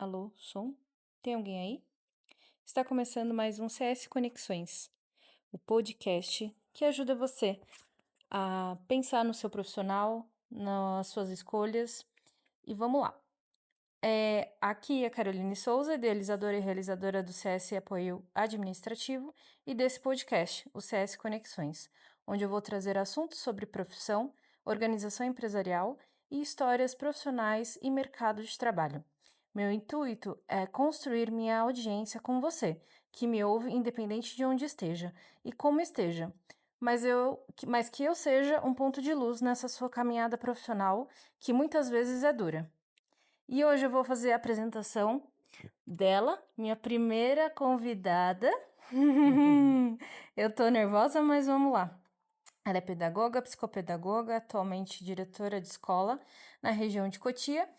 Alô, som? Tem alguém aí? Está começando mais um CS Conexões, o podcast que ajuda você a pensar no seu profissional, nas suas escolhas. E vamos lá. Aqui é Caroline Souza, idealizadora e realizadora do CS Apoio Administrativo e desse podcast, o CS Conexões, onde eu vou trazer assuntos sobre profissão, organização empresarial e histórias profissionais e mercado de trabalho. Meu intuito é construir minha audiência com você, que me ouve independente de onde esteja e como esteja, mas que eu seja um ponto de luz nessa sua caminhada profissional, que muitas vezes é dura. E hoje eu vou fazer a apresentação dela, minha primeira convidada. Eu tô nervosa, mas vamos lá. Ela é pedagoga, psicopedagoga, atualmente diretora de escola na região de Cotia.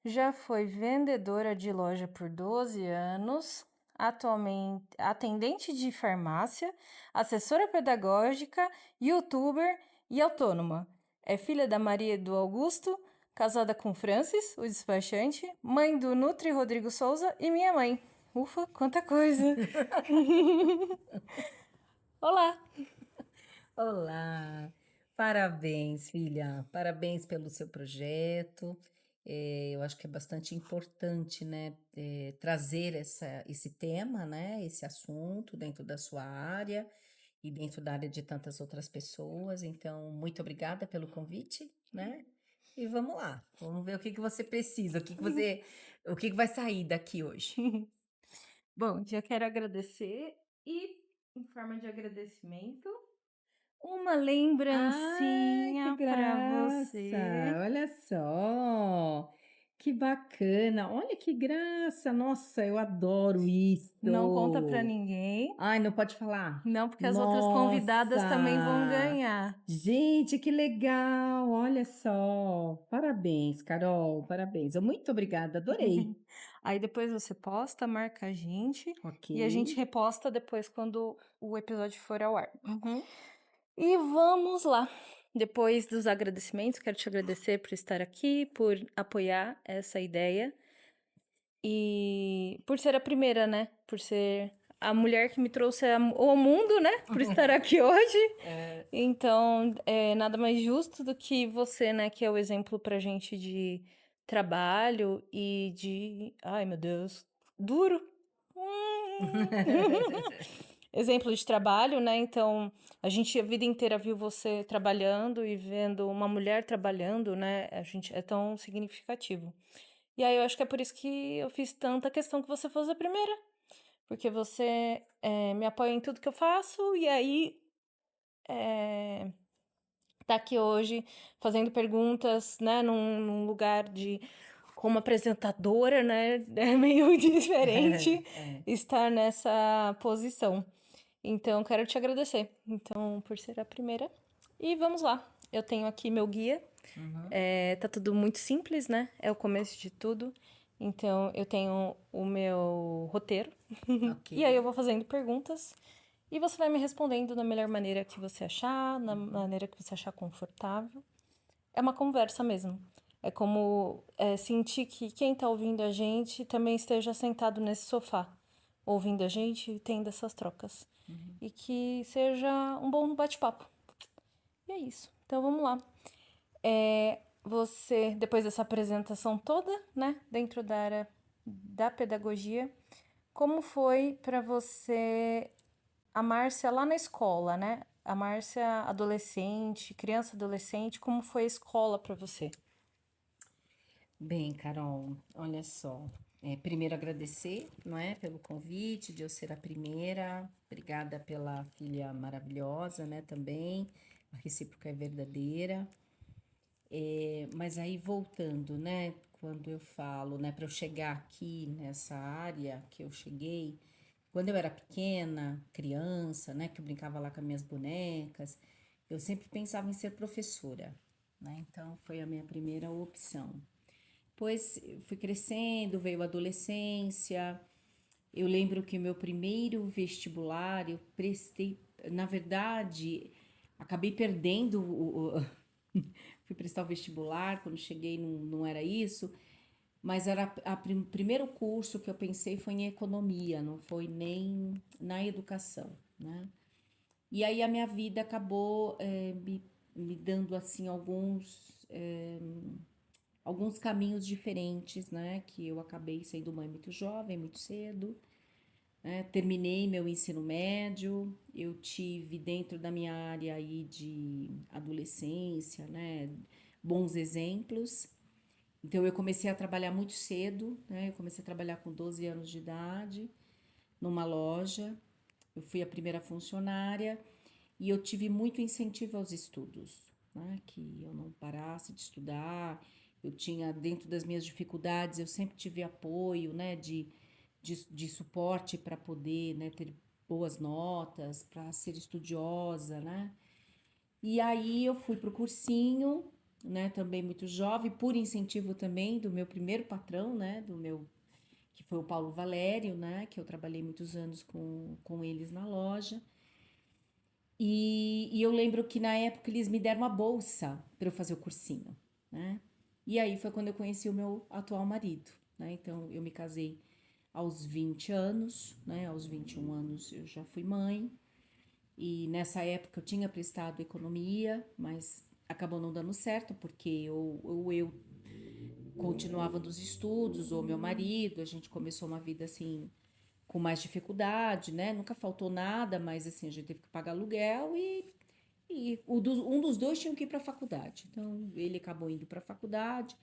Já foi vendedora de loja por 12 anos, atualmente atendente de farmácia, assessora pedagógica, youtuber e autônoma. É filha da Maria e do Augusto, casada com Francis, o despachante, mãe do Nutri Rodrigo Souza e minha mãe. Ufa, quanta coisa! Olá! Olá, parabéns, filha, parabéns pelo seu projeto. Eu acho que é bastante importante, né, trazer esse tema, né, esse assunto dentro da sua área e dentro da área de tantas outras pessoas. Então, muito obrigada pelo convite, né? E vamos lá, vamos ver o que que você precisa, o que que vai sair daqui hoje. Bom, já quero agradecer e, em forma de agradecimento, uma Ai, que lembrancinha para graça! você. Olha só, que bacana! Olha que graça! Nossa, eu adoro Não conta para isso! ninguém, Ai, não pode falar? não, porque as outras convidadas também vão Nossa! ganhar. Gente, que legal! Olha só! Parabéns, Carol, parabéns. Muito obrigada, adorei. Aí depois você posta, marca a gente Ok. e a gente reposta depois quando o episódio for ao ar. E vamos lá. Depois dos agradecimentos, quero te agradecer por estar aqui, por apoiar essa ideia e por ser a primeira, né? Por ser a mulher que me trouxe ao mundo, né? Por estar aqui hoje. É, Então, é nada mais justo do que você, né? Que é o exemplo pra gente de trabalho e de. Ai, meu Deus, duro. Exemplo de trabalho, né? Então, a gente a vida inteira viu você trabalhando e vendo uma mulher trabalhando, né? A gente é tão significativo. E aí eu acho que é por isso que eu fiz tanta questão que você fosse a primeira, porque você me apoia em tudo que eu faço e aí tá aqui hoje fazendo perguntas, né? Num lugar de como apresentadora, né? É meio diferente é. estar nessa posição. Então, quero te agradecer, então, por ser a primeira. E vamos lá. Eu tenho aqui meu guia. Uhum. Tá tudo muito simples, né? É o começo de tudo. Então, eu tenho o meu roteiro. Ok. E aí eu vou fazendo perguntas. E você vai me respondendo da melhor maneira que você achar, na maneira que você achar confortável. É uma conversa mesmo. É como sentir que quem tá ouvindo a gente também esteja sentado nesse sofá, ouvindo a gente e tendo essas trocas. Uhum. E que seja um bom bate-papo. E é isso. Então vamos lá. Você, depois dessa apresentação toda, né, dentro da área da pedagogia, como foi para você a Márcia lá na escola, né? A Márcia adolescente, criança adolescente, como foi a escola para você? Bem, Carol, olha só. Primeiro agradecer, não é, pelo convite de eu ser a primeira. Obrigada pela filha maravilhosa, né, também. A recíproca é verdadeira. Mas aí voltando, né, quando eu falo, né, para eu chegar aqui nessa área que eu cheguei, quando eu era pequena, criança, né, que eu brincava lá com as minhas bonecas, eu sempre pensava em ser professora, né? Então foi a minha primeira opção. Depois fui crescendo, veio a adolescência. Eu lembro que o meu primeiro vestibular eu prestei, na verdade, acabei perdendo fui prestar o vestibular, quando cheguei não era isso. Mas era primeiro curso que eu pensei foi em economia, não foi nem na educação, né? E aí a minha vida acabou me dando assim alguns caminhos diferentes, né? Que eu acabei sendo mãe muito jovem, muito cedo, né? Terminei meu ensino médio, eu tive dentro da minha área aí de adolescência, né? Bons exemplos. Então eu comecei a trabalhar muito cedo, né? Eu comecei a trabalhar com 12 anos de idade numa loja. Eu fui a primeira funcionária e eu tive muito incentivo aos estudos, né? Que eu não parasse de estudar. Eu tinha, dentro das minhas dificuldades, eu sempre tive apoio, né? De suporte para poder, né? Ter boas notas, para ser estudiosa, né? E aí eu fui pro cursinho, né? Também muito jovem, por incentivo também do meu primeiro patrão, né? Do meu, que foi o Paulo Valério, né? Que eu trabalhei muitos anos com eles na loja. E eu lembro que na época eles me deram uma bolsa para eu fazer o cursinho, né? E aí foi quando eu conheci o meu atual marido, né? Então eu me casei aos 20 anos, né? Aos 21 anos eu já fui mãe. E nessa época eu tinha prestado economia, mas acabou não dando certo, porque ou eu continuava nos estudos, ou meu marido, a gente começou uma vida assim com mais dificuldade, né? Nunca faltou nada, mas assim, a gente teve que pagar aluguel e um dos dois tinha que ir para a faculdade. Então, ele acabou indo para a faculdade,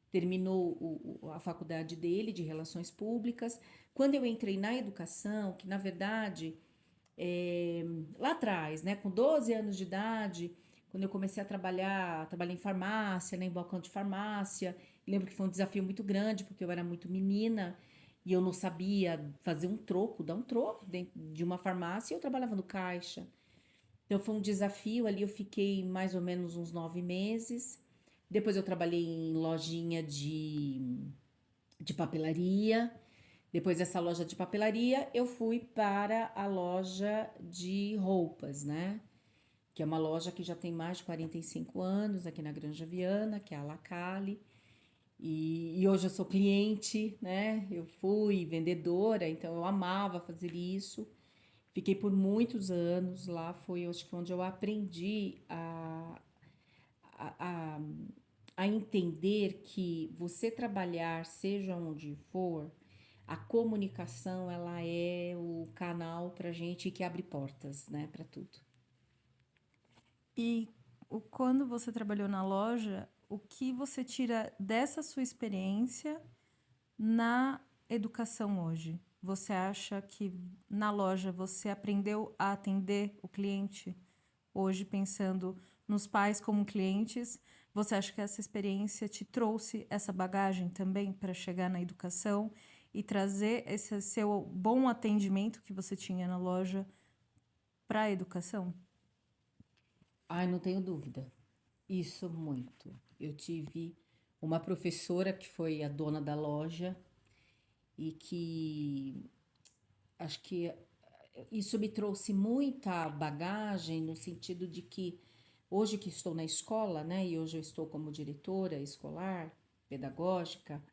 terminou a faculdade dele de Relações Públicas. Quando eu entrei na educação, que na verdade, lá atrás, né, com 12 anos de idade, quando eu comecei a trabalhar, trabalhei em farmácia, né, em balcão de farmácia, lembro que foi um desafio muito grande, porque eu era muito menina e eu não sabia fazer um troco, dar um troco dentro de uma farmácia e eu trabalhava no caixa. Então foi um desafio ali, eu fiquei mais ou menos uns 9 meses. Depois eu trabalhei em lojinha de papelaria. Depois dessa loja de papelaria, eu fui para a loja de roupas, né? Que é uma loja que já tem mais de 45 anos aqui na Granja Viana, que é a Lacale. E hoje eu sou cliente, né? Eu fui vendedora, então eu amava fazer isso. Fiquei por muitos anos lá, foi acho que onde eu aprendi a, a, a entender que você trabalhar, seja onde for, a comunicação ela é o canal pra gente que abre portas, né, para tudo. E quando você trabalhou na loja, o que você tira dessa sua experiência na educação hoje? Você acha que na loja você aprendeu a atender o cliente? Hoje, pensando nos pais como clientes, você acha que essa experiência te trouxe essa bagagem também para chegar na educação e trazer esse seu bom atendimento que você tinha na loja para a educação? Ai, não tenho dúvida. Isso muito. Eu tive uma professora que foi a dona da loja e que acho que isso me trouxe muita bagagem no sentido de que hoje que estou na escola, né, e hoje eu estou como diretora escolar, pedagógica,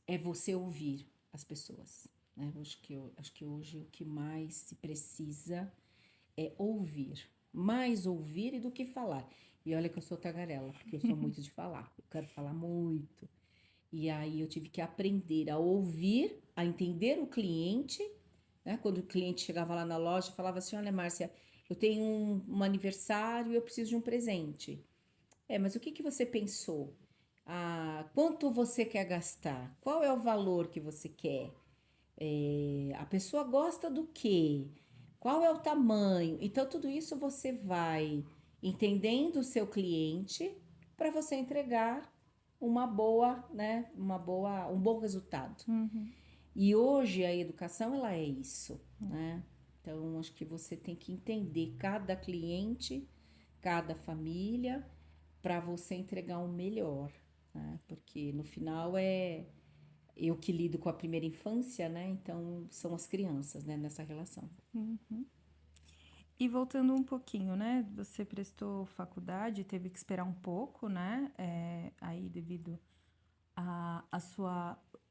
é você ouvir as pessoas, né? Acho que hoje o que mais se precisa é ouvir, mais ouvir do que falar. E olha que eu sou tagarela, porque eu sou muito de falar, eu quero falar muito. E aí eu tive que aprender a ouvir, a entender o cliente, né? Quando o cliente chegava lá na loja, falava assim: Olha, Márcia, eu tenho um aniversário e eu preciso de um presente. Mas o que que você pensou? Quanto você quer gastar? Qual é o valor que você quer? A pessoa gosta do quê? Qual é o tamanho? Então, tudo isso você vai entendendo o seu cliente para você entregar uma boa, né? Um bom resultado. Uhum. E hoje a educação ela é isso, né? Então, acho que você tem que entender cada cliente, cada família, para você entregar o melhor, né? Porque no final é eu que lido com a primeira infância, né? Então são as crianças, né, nessa relação. E voltando um pouquinho, né? Você prestou faculdade, teve que esperar um pouco, né? Aí devido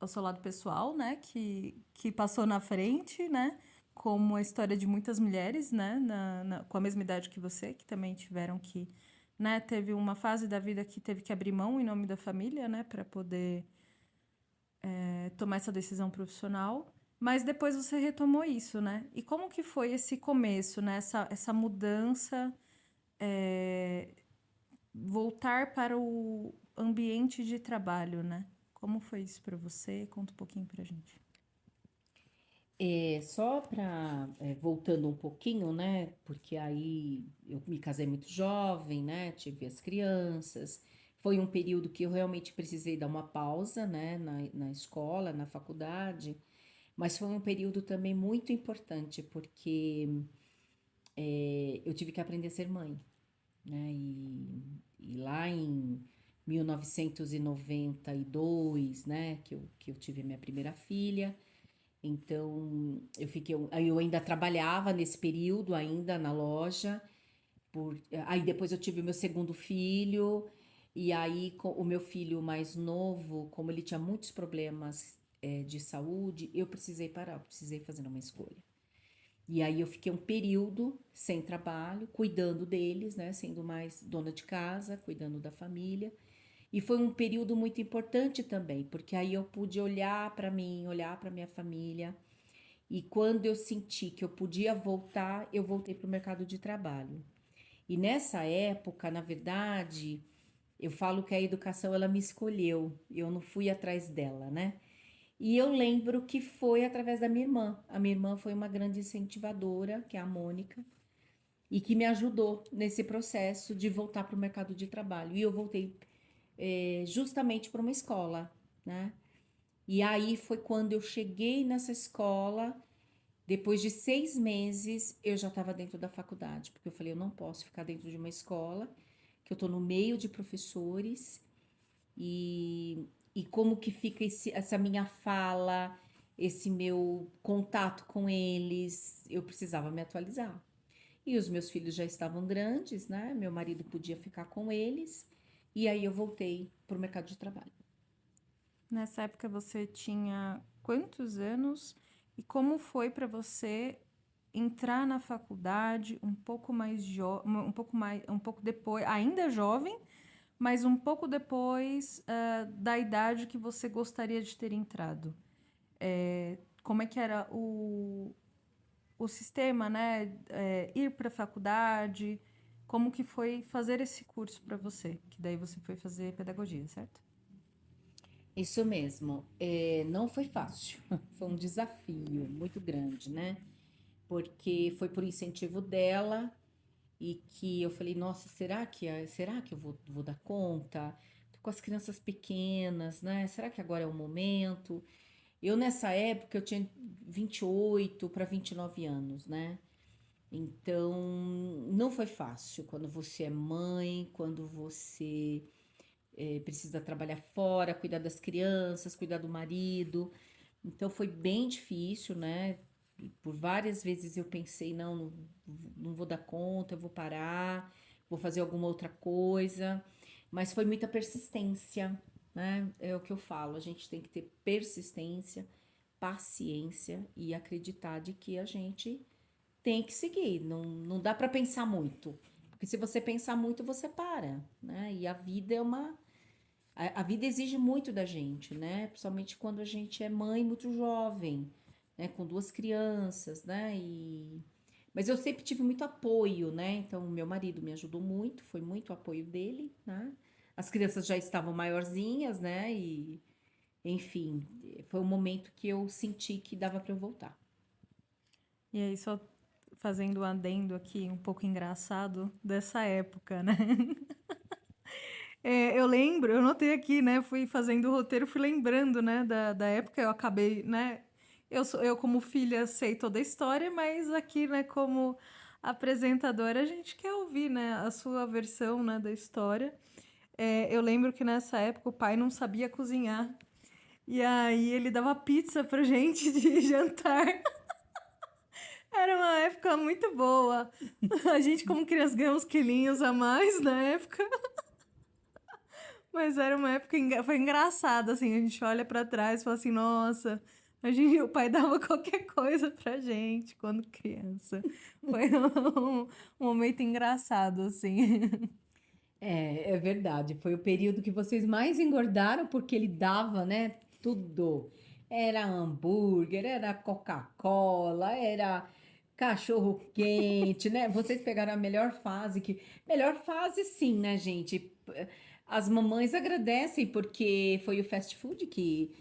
o seu lado pessoal, né? Que passou na frente, né? Como a história de muitas mulheres, né? Com a mesma idade que você, que também tiveram que, né? Teve uma fase da vida que teve que abrir mão em nome da família, né? Para poder tomar essa decisão profissional. Mas depois você retomou isso, né? E como que foi esse começo, né? Essa mudança, é, voltar para o ambiente de trabalho, né? Como foi isso para você? Conta um pouquinho pra gente. Só para, voltando um pouquinho, né? Porque aí eu me casei muito jovem, né? Tive as crianças. Foi um período que eu realmente precisei dar uma pausa, né? Na escola, na faculdade. Mas foi um período também muito importante, porque eu tive que aprender a ser mãe, né? E lá em 1992, né? Que eu tive a minha primeira filha. Então, aí eu ainda trabalhava nesse período ainda na loja, aí depois eu tive o meu segundo filho, e aí o meu filho mais novo, como ele tinha muitos problemas de saúde, eu precisei parar, eu precisei fazer uma escolha. E aí eu fiquei um período sem trabalho, cuidando deles, né, sendo mais dona de casa, cuidando da família. E foi um período muito importante também, porque aí eu pude olhar para mim, olhar para minha família, e quando eu senti que eu podia voltar, eu voltei para o mercado de trabalho. E nessa época, na verdade, eu falo que a educação ela me escolheu, eu não fui atrás dela, né? E eu lembro que foi através da minha irmã. A minha irmã foi uma grande incentivadora, que é a Mônica, e que me ajudou nesse processo de voltar para o mercado de trabalho. E eu voltei justamente para uma escola, né? E aí foi quando eu cheguei nessa escola. Depois de 6 meses, eu já estava dentro da faculdade, porque eu falei, eu não posso ficar dentro de uma escola, que eu estou no meio de professores, e como que fica essa minha fala, esse meu contato com eles, eu precisava me atualizar. E os meus filhos já estavam grandes, né? Meu marido podia ficar com eles, e aí eu voltei para o mercado de trabalho. Nessa época você tinha quantos anos e como foi para você entrar na faculdade um pouco depois, ainda jovem, mas um pouco depois da idade que você gostaria de ter entrado? Como é que era o sistema, né? Ir para a faculdade, como que foi fazer esse curso para você? Que daí você foi fazer pedagogia, certo? Isso mesmo, não foi fácil, foi um desafio muito grande, né? Porque foi por incentivo dela e que eu falei, nossa, será que eu vou dar conta? Tô com as crianças pequenas, né? Será que agora é o momento? Eu nessa época eu tinha 28 para 29 anos, né? Então, não foi fácil quando você é mãe, quando você precisa trabalhar fora, cuidar das crianças, cuidar do marido. Então foi bem difícil, né? Por várias vezes eu pensei, não vou dar conta, eu vou parar, vou fazer alguma outra coisa. Mas foi muita persistência, né? É o que eu falo, a gente tem que ter persistência, paciência e acreditar de que a gente tem que seguir. Não dá para pensar muito. Porque se você pensar muito, você para, né? E a vida é uma a vida exige muito da gente, né? Principalmente quando a gente é mãe muito jovem, né? Com duas crianças, né? Mas eu sempre tive muito apoio, né? Então, meu marido me ajudou muito, foi muito o apoio dele, né? As crianças já estavam maiorzinhas, né? Enfim, foi um momento que eu senti que dava para eu voltar. E aí, só fazendo um adendo aqui, um pouco engraçado dessa época, né? Eu lembro, eu notei aqui, né? Fui fazendo o roteiro, fui lembrando, né? Da época, eu acabei, né? Eu, como filha, sei toda a história, mas aqui, né, como apresentadora, a gente quer ouvir, né, a sua versão, né, da história. Eu lembro que nessa época o pai não sabia cozinhar. E aí ele dava pizza pra gente de jantar. Era uma época muito boa. A gente, como criança, ganhou uns quilinhos a mais na época. Mas era uma época, foi engraçado, assim, a gente olha pra trás e fala assim, nossa, o pai dava qualquer coisa pra gente quando criança. Foi um momento engraçado, assim. É verdade. Foi o período que vocês mais engordaram porque ele dava, né? Tudo. Era hambúrguer, era Coca-Cola, era cachorro quente, né? Vocês pegaram a melhor fase que melhor fase sim, né, gente? As mamães agradecem porque foi o fast food que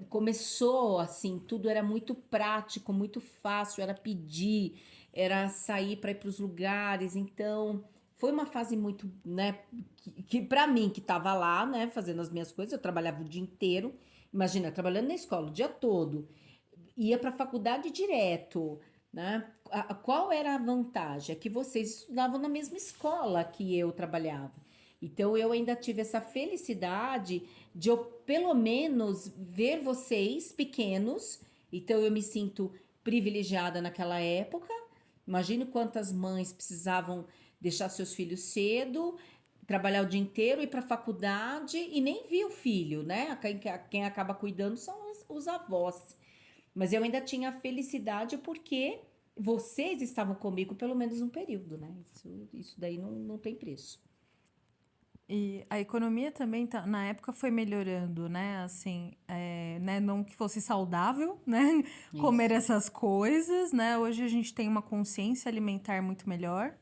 começou assim, tudo era muito prático, muito fácil, era pedir, era sair para ir para os lugares. Então, foi uma fase muito, né, que para mim que estava lá, né, fazendo as minhas coisas, eu trabalhava o dia inteiro. Imagina, trabalhando na escola o dia todo, ia para a faculdade direto, né? Qual era a vantagem? É que vocês estudavam na mesma escola que eu trabalhava. Então eu ainda tive essa felicidade de eu pelo menos ver vocês pequenos. Então eu me sinto privilegiada naquela época. Imagino quantas mães precisavam deixar seus filhos cedo, trabalhar o dia inteiro, ir para a faculdade e nem via o filho, né? Quem acaba cuidando são os avós. Mas eu ainda tinha a felicidade porque vocês estavam comigo pelo menos um período, né? Isso daí não tem preço. E a economia também, na época, foi melhorando, né? Assim, né? Não que fosse saudável, né? Comer Isso. essas coisas, né? Hoje a gente tem uma consciência alimentar muito melhor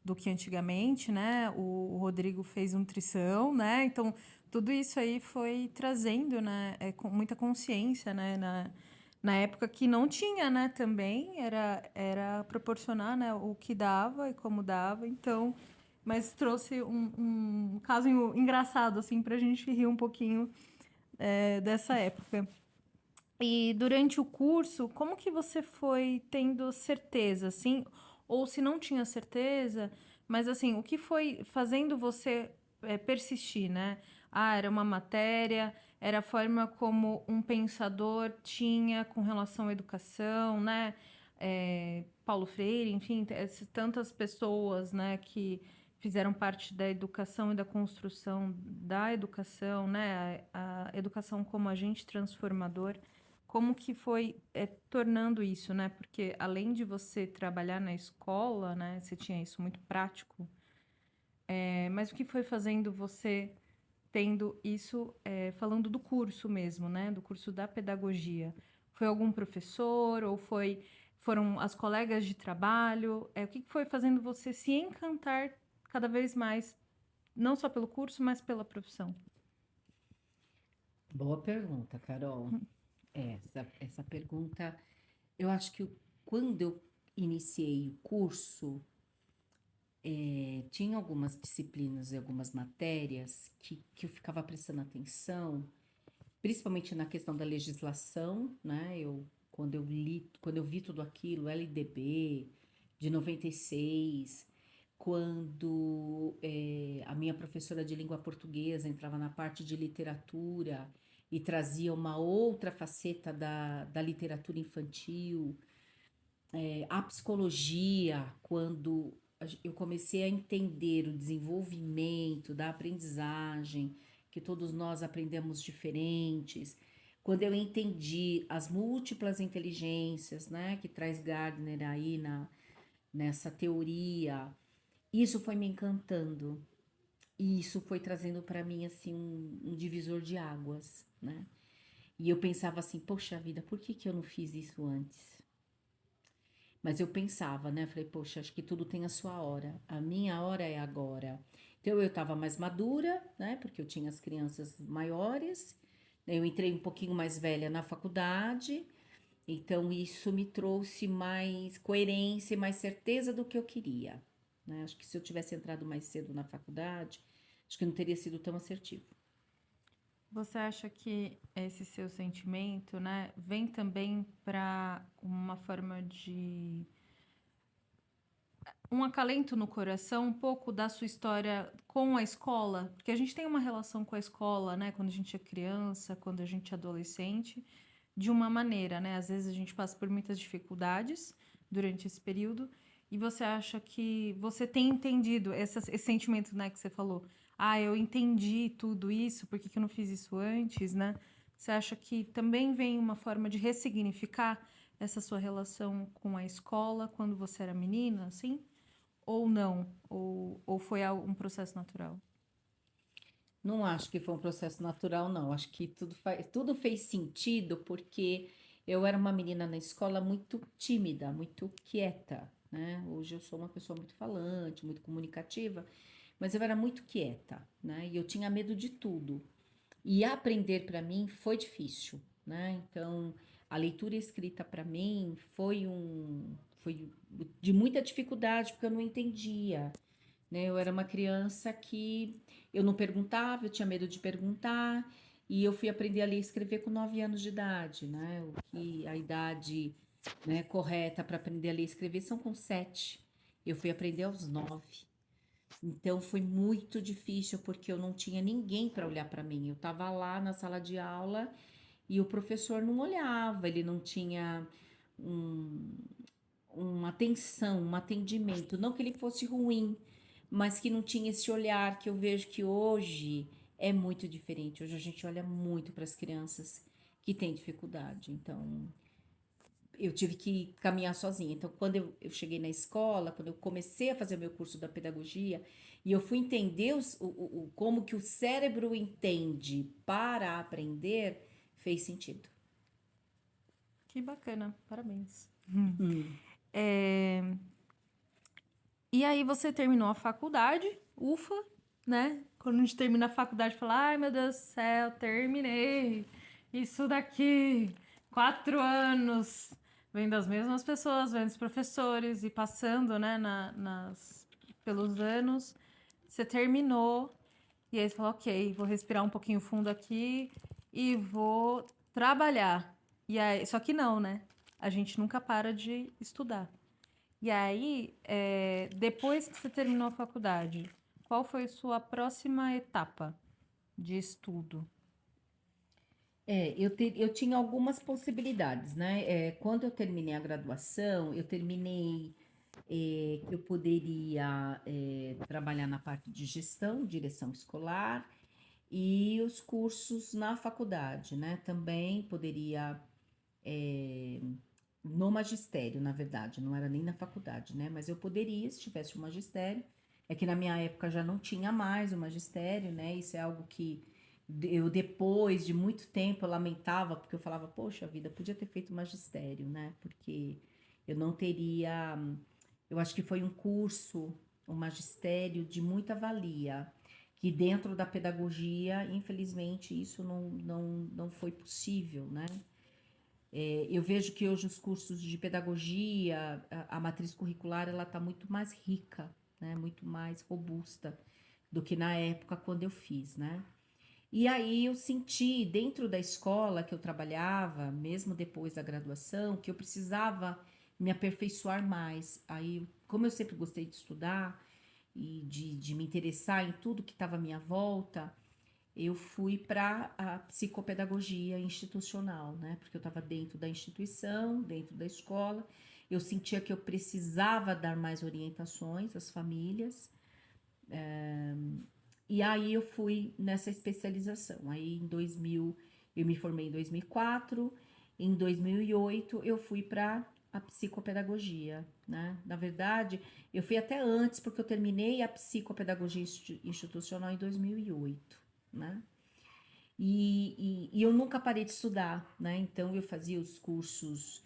do que antigamente, né? O Rodrigo fez nutrição, né? Então, tudo isso aí foi trazendo, né? Com muita consciência, né? Na época que não tinha, né? Também era proporcionar, né? O que dava e como dava. Então, mas trouxe um caso engraçado, assim, pra gente rir um pouquinho dessa época. E durante o curso, como que você foi tendo certeza, assim? Ou se não tinha certeza, mas assim, o que foi fazendo você persistir, né? Ah, era uma matéria, era a forma como um pensador tinha com relação à educação, né? Paulo Freire, enfim, tantas pessoas, né, que fizeram parte da educação e da construção da educação, né? A educação como agente transformador. Como que foi tornando isso, né? Porque além de você trabalhar na escola, né? Você tinha isso muito prático. Mas o que foi fazendo você tendo isso, falando do curso mesmo, né? Do curso da pedagogia. Foi algum professor ou foram as colegas de trabalho? O que foi fazendo você se encantar cada vez mais, não só pelo curso, mas pela profissão? Boa pergunta, Carol. Essa pergunta, eu acho que quando eu iniciei o curso, tinha algumas disciplinas e algumas matérias que eu ficava prestando atenção, principalmente na questão da legislação, né? Quando eu vi tudo aquilo, LDB de 96, quando a minha professora de língua portuguesa entrava na parte de literatura e trazia uma outra faceta da literatura infantil, a psicologia, quando eu comecei a entender o desenvolvimento da aprendizagem, que todos nós aprendemos diferentes, quando eu entendi as múltiplas inteligências, né, que traz Gardner aí nessa teoria, isso foi me encantando. E isso foi trazendo para mim assim um divisor de águas, né? E eu pensava assim, poxa vida, por que que eu não fiz isso antes? Mas eu pensava, né? Falei, poxa, acho que tudo tem a sua hora. A minha hora é agora. Então eu estava mais madura, né? Porque eu tinha as crianças maiores. Eu entrei um pouquinho mais velha na faculdade. Então isso me trouxe mais coerência e mais certeza do que eu queria, né? Acho que se eu tivesse entrado mais cedo na faculdade, acho que não teria sido tão assertivo. Você acha que esse seu sentimento, né, vem também para uma forma de um acalento no coração, um pouco da sua história com a escola? Porque a gente tem uma relação com a escola, né, quando a gente é criança, quando a gente é adolescente, de uma maneira, né? Às vezes a gente passa por muitas dificuldades durante esse período. E você acha que você tem entendido esse sentimento, né, que você falou? ah, eu entendi tudo isso, por que que eu não fiz isso antes, né? Você acha que também vem uma forma de ressignificar essa sua relação com a escola quando você era menina, assim? Ou não? Ou foi um processo natural? Não acho que foi um processo natural, não. Acho que tudo fez sentido porque eu era uma menina na escola muito tímida, muito quieta, né? Hoje eu sou uma pessoa muito falante, muito comunicativa, mas eu era muito quieta, né? E eu tinha medo de tudo. E aprender para mim foi difícil, né? Então, a leitura e escrita para mim foi de muita dificuldade porque eu não entendia, né? Eu era uma criança que eu não perguntava, eu tinha medo de perguntar, e eu fui aprender a ler e escrever com 9 anos de idade, né? O que a idade, né, correta para aprender a ler e escrever são com 7. Eu fui aprender aos 9. Então foi muito difícil porque eu não tinha ninguém para olhar para mim. Eu estava lá na sala de aula e o professor não olhava, ele não tinha um, uma atenção, um atendimento. Não que ele fosse ruim, mas que não tinha esse olhar que eu vejo que hoje é muito diferente. Hoje a gente olha muito para as crianças que têm dificuldade. Então, eu tive que caminhar sozinha. Então, quando eu cheguei na escola, quando eu comecei a fazer o meu curso da pedagogia, e eu fui entender como que o cérebro entende para aprender, fez sentido. Que bacana, parabéns. Hum. É, e aí você terminou a faculdade, ufa, né? Quando a gente termina a faculdade, fala, ai meu Deus do céu, terminei. Isso daqui, 4 anos, vendo as mesmas pessoas, vendo os professores e passando, né, pelos anos. Você terminou, e aí você falou, ok, vou respirar um pouquinho fundo aqui e vou trabalhar. E aí, só que não, né? A gente nunca para de estudar. E aí, depois que você terminou a faculdade, qual foi a sua próxima etapa de estudo? Eu tinha algumas possibilidades, né? Quando eu terminei a graduação, eu terminei que eu poderia trabalhar na parte de gestão, direção escolar e os cursos na faculdade, né? Também poderia no magistério, na verdade, não era nem na faculdade, né? Mas eu poderia, se tivesse o magistério. É que na minha época já não tinha mais o magistério, né? Isso é algo que eu, depois de muito tempo, eu lamentava, porque eu falava, poxa vida, podia ter feito magistério, né? Porque eu não teria. Eu acho que foi um curso, um magistério de muita valia, que dentro da pedagogia, infelizmente, isso não foi possível, né? Eu vejo que hoje os cursos de pedagogia, a matriz curricular, ela está muito mais rica, né? Muito mais robusta do que na época quando eu fiz, né? E aí eu senti dentro da escola que eu trabalhava, mesmo depois da graduação, que eu precisava me aperfeiçoar mais. Aí, como eu sempre gostei de estudar e de me interessar em tudo que estava à minha volta, eu fui para a psicopedagogia institucional, né? Porque eu estava dentro da instituição, dentro da escola. Eu sentia que eu precisava dar mais orientações às famílias. E aí eu fui nessa especialização. Aí em 2000, eu me formei em 2004. Em 2008 eu fui para a psicopedagogia, né? Na verdade, eu fui até antes porque eu terminei a psicopedagogia institucional em 2008, né? E eu nunca parei de estudar, né? Então eu fazia os cursos,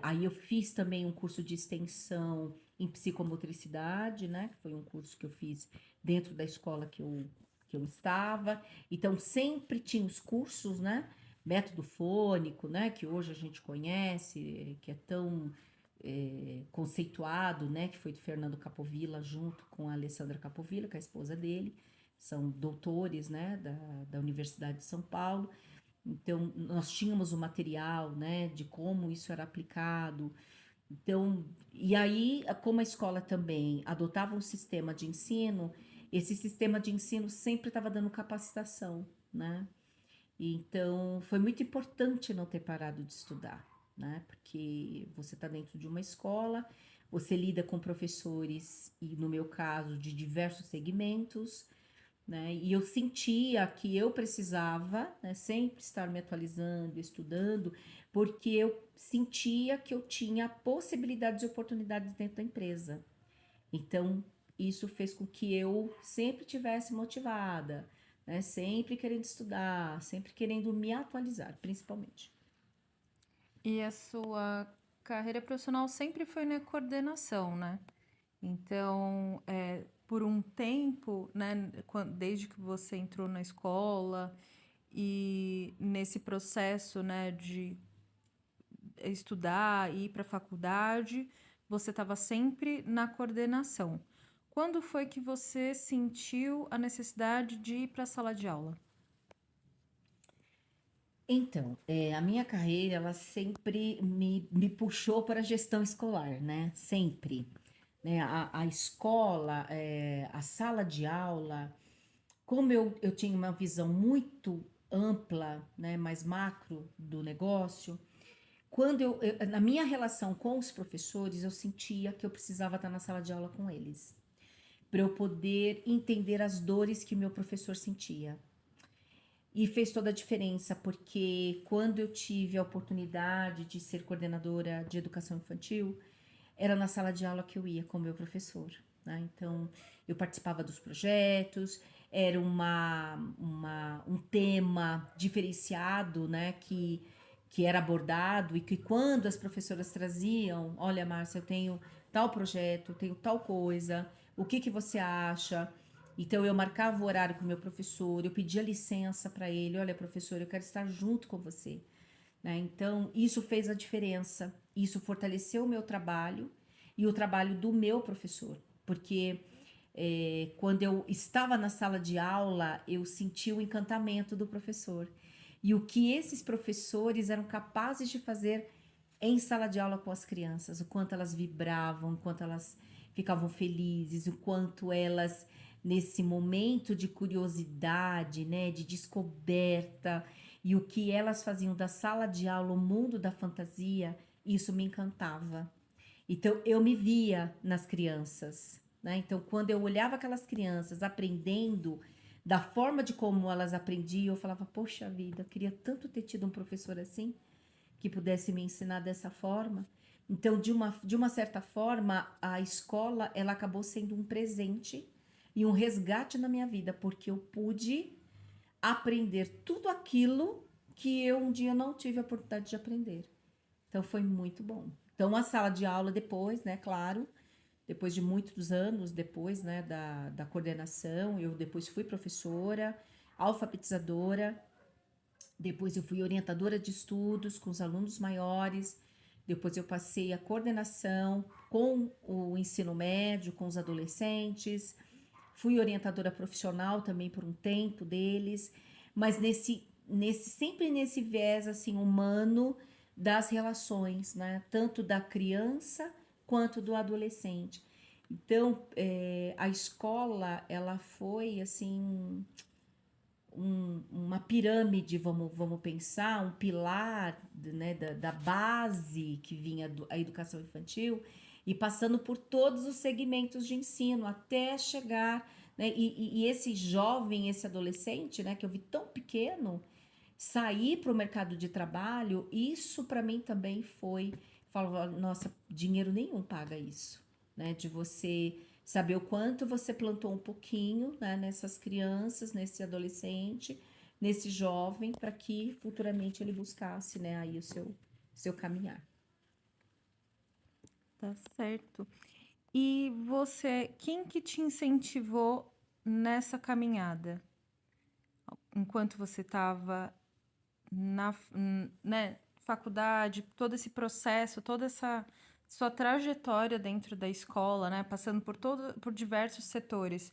aí eu fiz também um curso de extensão em psicomotricidade, né? Que foi um curso que eu fiz dentro da escola que eu estava. Então sempre tinha os cursos, né? Método fônico, né? Que hoje a gente conhece, que é tão conceituado, né? Que foi do Fernando Capovilla junto com a Alessandra Capovilla, que é a esposa dele, são doutores, né, da Universidade de São Paulo. Então, nós tínhamos o material, né, de como isso era aplicado. Então, e aí, como a escola também adotava um sistema de ensino, esse sistema de ensino sempre estava dando capacitação, né? E então, foi muito importante não ter parado de estudar, né? Porque você está dentro de uma escola, você lida com professores, e no meu caso, de diversos segmentos, né? E eu sentia que eu precisava, né, sempre estar me atualizando, estudando, porque eu sentia que eu tinha possibilidades e oportunidades dentro da empresa. Então, isso fez com que eu sempre tivesse motivada, né? Sempre querendo estudar, sempre querendo me atualizar, principalmente. E a sua carreira profissional sempre foi na coordenação, né? Então, por um tempo, né, desde que você entrou na escola e nesse processo, né, de estudar e ir para a faculdade, você estava sempre na coordenação. Quando foi que você sentiu a necessidade de ir para a sala de aula? Então, a minha carreira, ela sempre me puxou para a gestão escolar, né? Sempre. Né? A escola, a sala de aula, como eu tinha uma visão muito ampla, né, mais macro do negócio, quando na minha relação com os professores, eu sentia que eu precisava estar na sala de aula com eles, para eu poder entender as dores que o meu professor sentia. E fez toda a diferença, porque quando eu tive a oportunidade de ser coordenadora de educação infantil, era na sala de aula que eu ia com o meu professor. Né? Então, eu participava dos projetos, era um tema diferenciado, né, que era abordado e que quando as professoras traziam, olha, Márcia, eu tenho tal projeto, eu tenho tal coisa, o que que você acha? Então eu marcava o horário com o meu professor, eu pedia licença para ele, olha, professor, eu quero estar junto com você. Né? Então isso fez a diferença, isso fortaleceu o meu trabalho e o trabalho do meu professor, porque quando eu estava na sala de aula, eu senti o encantamento do professor. E o que esses professores eram capazes de fazer em sala de aula com as crianças, o quanto elas vibravam, o quanto elas ficavam felizes, o quanto elas, nesse momento de curiosidade, né, de descoberta, e o que elas faziam da sala de aula, o mundo da fantasia, isso me encantava. Então eu me via nas crianças, né? Então quando eu olhava aquelas crianças aprendendo da forma de como elas aprendiam, eu falava, poxa vida, eu queria tanto ter tido um professor assim que pudesse me ensinar dessa forma. Então, de uma certa forma, a escola ela acabou sendo um presente e um resgate na minha vida, porque eu pude aprender tudo aquilo que eu um dia não tive a oportunidade de aprender. Então, foi muito bom. Então, a sala de aula depois, né, claro, depois de muitos anos depois, né, da coordenação, eu depois fui professora, alfabetizadora, depois eu fui orientadora de estudos com os alunos maiores, depois eu passei a coordenação com o ensino médio, com os adolescentes, fui orientadora profissional também por um tempo deles, mas sempre nesse viés assim humano das relações, né? Tanto da criança quanto do adolescente. Então, a escola, ela foi assim uma pirâmide, vamos pensar, um pilar, né, da base que vinha a educação infantil e passando por todos os segmentos de ensino até chegar, né, e esse jovem, esse adolescente, né, que eu vi tão pequeno, sair para o mercado de trabalho, isso para mim também foi, falo, nossa, dinheiro nenhum paga isso, né, de você saber o quanto você plantou um pouquinho, né, nessas crianças, nesse adolescente, nesse jovem, para que futuramente ele buscasse, né, aí o seu caminhar. Tá certo. E você, quem que te incentivou nessa caminhada? Enquanto você estava né, faculdade, todo esse processo, toda essa sua trajetória dentro da escola, né, passando por diversos setores.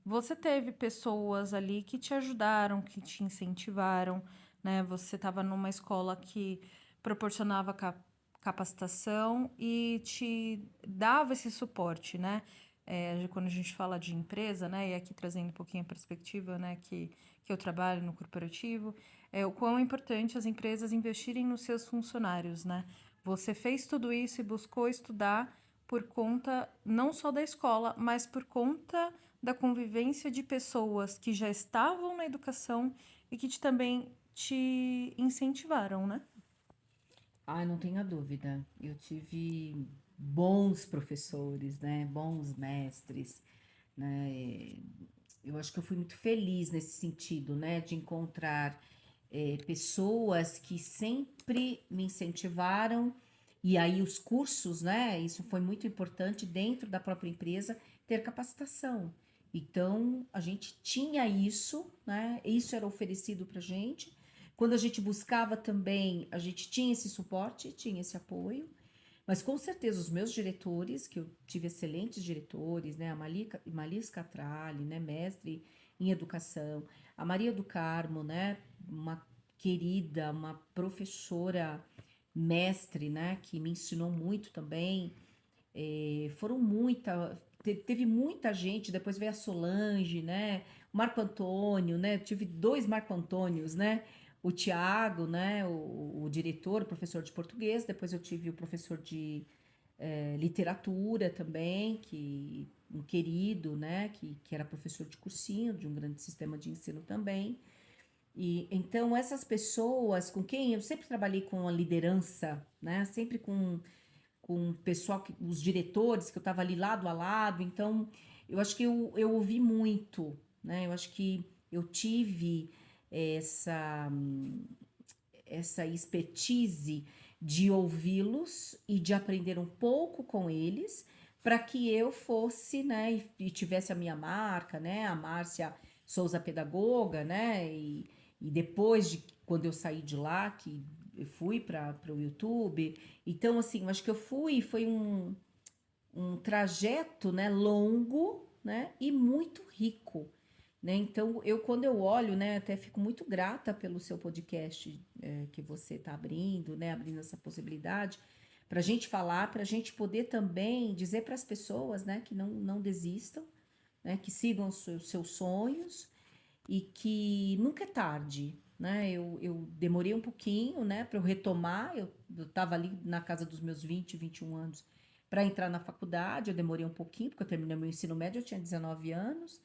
Você teve pessoas ali que te ajudaram, que te incentivaram, né? Você estava numa escola que proporcionava capacitação e te dava esse suporte, né? Quando a gente fala de empresa, né? E aqui trazendo um pouquinho a perspectiva, né? Que eu trabalho no corporativo, o quão é importante as empresas investirem nos seus funcionários, né? Você fez tudo isso e buscou estudar por conta não só da escola, mas por conta da convivência de pessoas que já estavam na educação e que também te incentivaram, né? Ai, não tenha dúvida. Eu tive bons professores, né? Bons mestres, né? Eu acho que eu fui muito feliz nesse sentido, né? De encontrar pessoas que sempre me incentivaram. E aí os cursos, né? Isso foi muito importante dentro da própria empresa, ter capacitação. Então, a gente tinha isso, né? Isso era oferecido para gente. Quando a gente buscava também, a gente tinha esse suporte, tinha esse apoio. Mas com certeza os meus diretores, que eu tive excelentes diretores, né? A Malis Catralli, né? Mestre em educação. A Maria do Carmo, né? Uma querida, uma professora mestre, né? Que me ensinou muito também. Foram teve muita gente, depois veio a Solange, né? O Marco Antônio, né? Eu tive dois Marco Antônios, né? O Tiago, né? O diretor, o professor de português, depois eu tive o professor de literatura também, que um querido, né? Que era professor de cursinho, de um grande sistema de ensino também. E então essas pessoas com quem eu sempre trabalhei com a liderança, né? Sempre com o pessoal, os diretores, que eu estava ali lado a lado. Então, eu acho que eu ouvi muito, né? Eu acho que eu tive essa, essa expertise de ouvi-los e de aprender um pouco com eles, para que eu fosse, né, e tivesse a minha marca, né, a Márcia Souza Pedagoga, né, e depois de quando eu saí de lá, que eu fui para o YouTube, então assim, eu acho que foi um trajeto, né, longo, né, e muito rico, né? Então, quando eu olho, né, até fico muito grata pelo seu podcast que você está abrindo, né, abrindo essa possibilidade para a gente falar, para a gente poder também dizer para as pessoas, né, que não desistam, né, que sigam os seus sonhos e que nunca é tarde, né? Eu demorei um pouquinho, né, para eu retomar. Eu estava ali na casa dos meus 21 anos para entrar na faculdade. Eu demorei um pouquinho, porque eu terminei meu ensino médio, eu tinha 19 anos,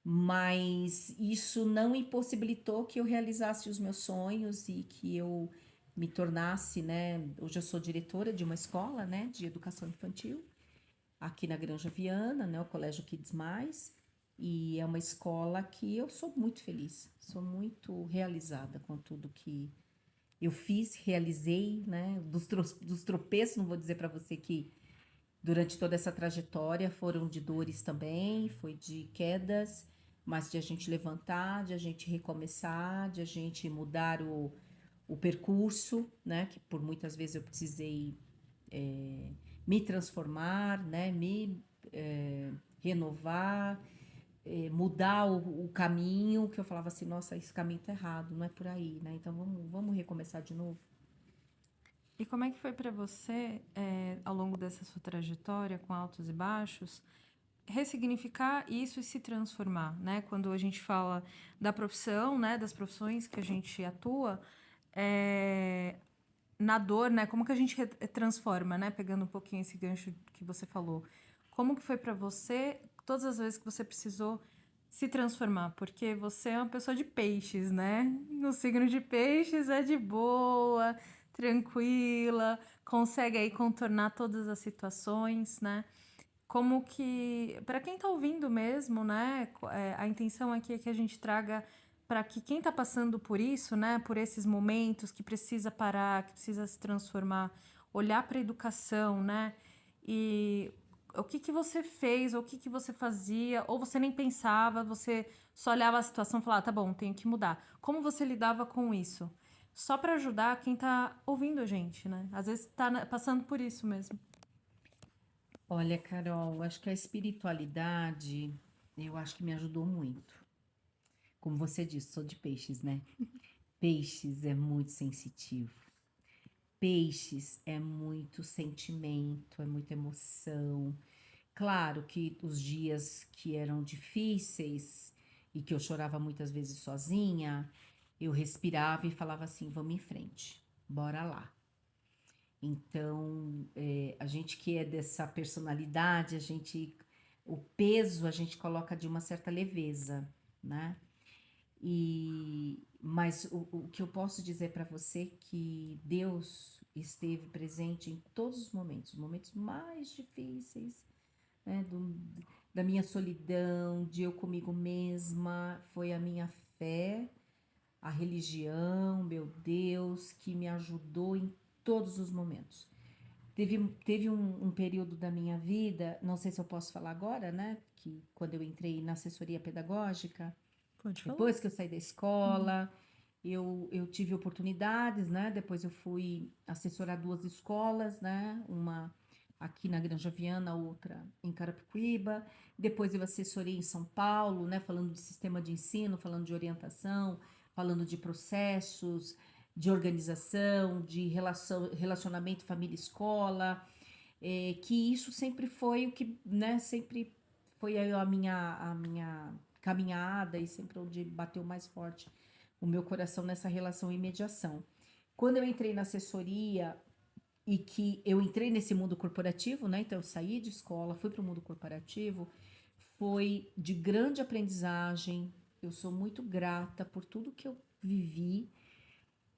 mas isso não impossibilitou que eu realizasse os meus sonhos e que eu me tornasse, né? Hoje eu sou diretora de uma escola, né, de educação infantil aqui na Granja Viana, né, o Colégio Kids Mais, e é uma escola que eu sou muito feliz, sou muito realizada com tudo que eu fiz, realizei, né, dos tropeços, não vou dizer para você que durante toda essa trajetória foram de dores também, foi de quedas, mas de a gente levantar, de a gente recomeçar, de a gente mudar o percurso, né, que por muitas vezes eu precisei me transformar, né? Me renovar, mudar o caminho, que eu falava assim, nossa, esse caminho tá errado, não é por aí, né? Então vamos recomeçar de novo. E como é que foi para você, ao longo dessa sua trajetória, com altos e baixos, ressignificar isso e se transformar, né? Quando a gente fala da profissão, né, das profissões que a gente atua, é, na dor, né? Como que a gente transforma, né? Pegando um pouquinho esse gancho que você falou. Como que foi para você todas as vezes que você precisou se transformar? Porque você é uma pessoa de peixes, né? No signo de peixes é de boa, tranquila, consegue aí contornar todas as situações, né? Como que, para quem está ouvindo mesmo, né, a intenção aqui é que a gente traga para que quem está passando por isso, né, por esses momentos, que precisa parar, que precisa se transformar, olhar para a educação, né, e o que que você fez, ou o que que você fazia, ou você nem pensava, você só olhava a situação e falava, tá bom, tenho que mudar. Como você lidava com isso? Só para ajudar quem está ouvindo a gente, né? Às vezes está passando por isso mesmo. Olha, Carol, acho que a espiritualidade, eu acho que me ajudou muito. Como você disse, sou de peixes, né? Peixes é muito sensitivo. Peixes é muito sentimento, é muita emoção. Claro que os dias que eram difíceis e que eu chorava muitas vezes sozinha, eu respirava e falava assim: vamos em frente, bora lá. Então, a gente que é dessa personalidade, a gente o peso a gente coloca de uma certa leveza, né? Mas o que eu posso dizer para você é que Deus esteve presente em todos os momentos mais difíceis, né, da minha solidão, de eu comigo mesma, foi a minha fé, a religião, meu Deus, que me ajudou em todos os momentos. Teve um período da minha vida, não sei se eu posso falar agora, né? Que quando eu entrei na assessoria pedagógica, Pode falar. depois que eu saí da escola, eu tive oportunidades, né? Depois eu fui assessorar duas escolas, né? Uma aqui na Granja Viana, outra em Carapicuíba. Depois eu assessorei em São Paulo, né? Falando de sistema de ensino, falando de orientação, falando de processos, de organização, de relacionamento família-escola, que isso sempre foi o que, né? Sempre foi a minha caminhada e sempre onde bateu mais forte o meu coração nessa relação e mediação. Quando eu entrei na assessoria e que eu entrei nesse mundo corporativo, né? Então eu saí de escola, fui para o mundo corporativo, foi de grande aprendizagem. Eu sou muito grata por tudo que eu vivi.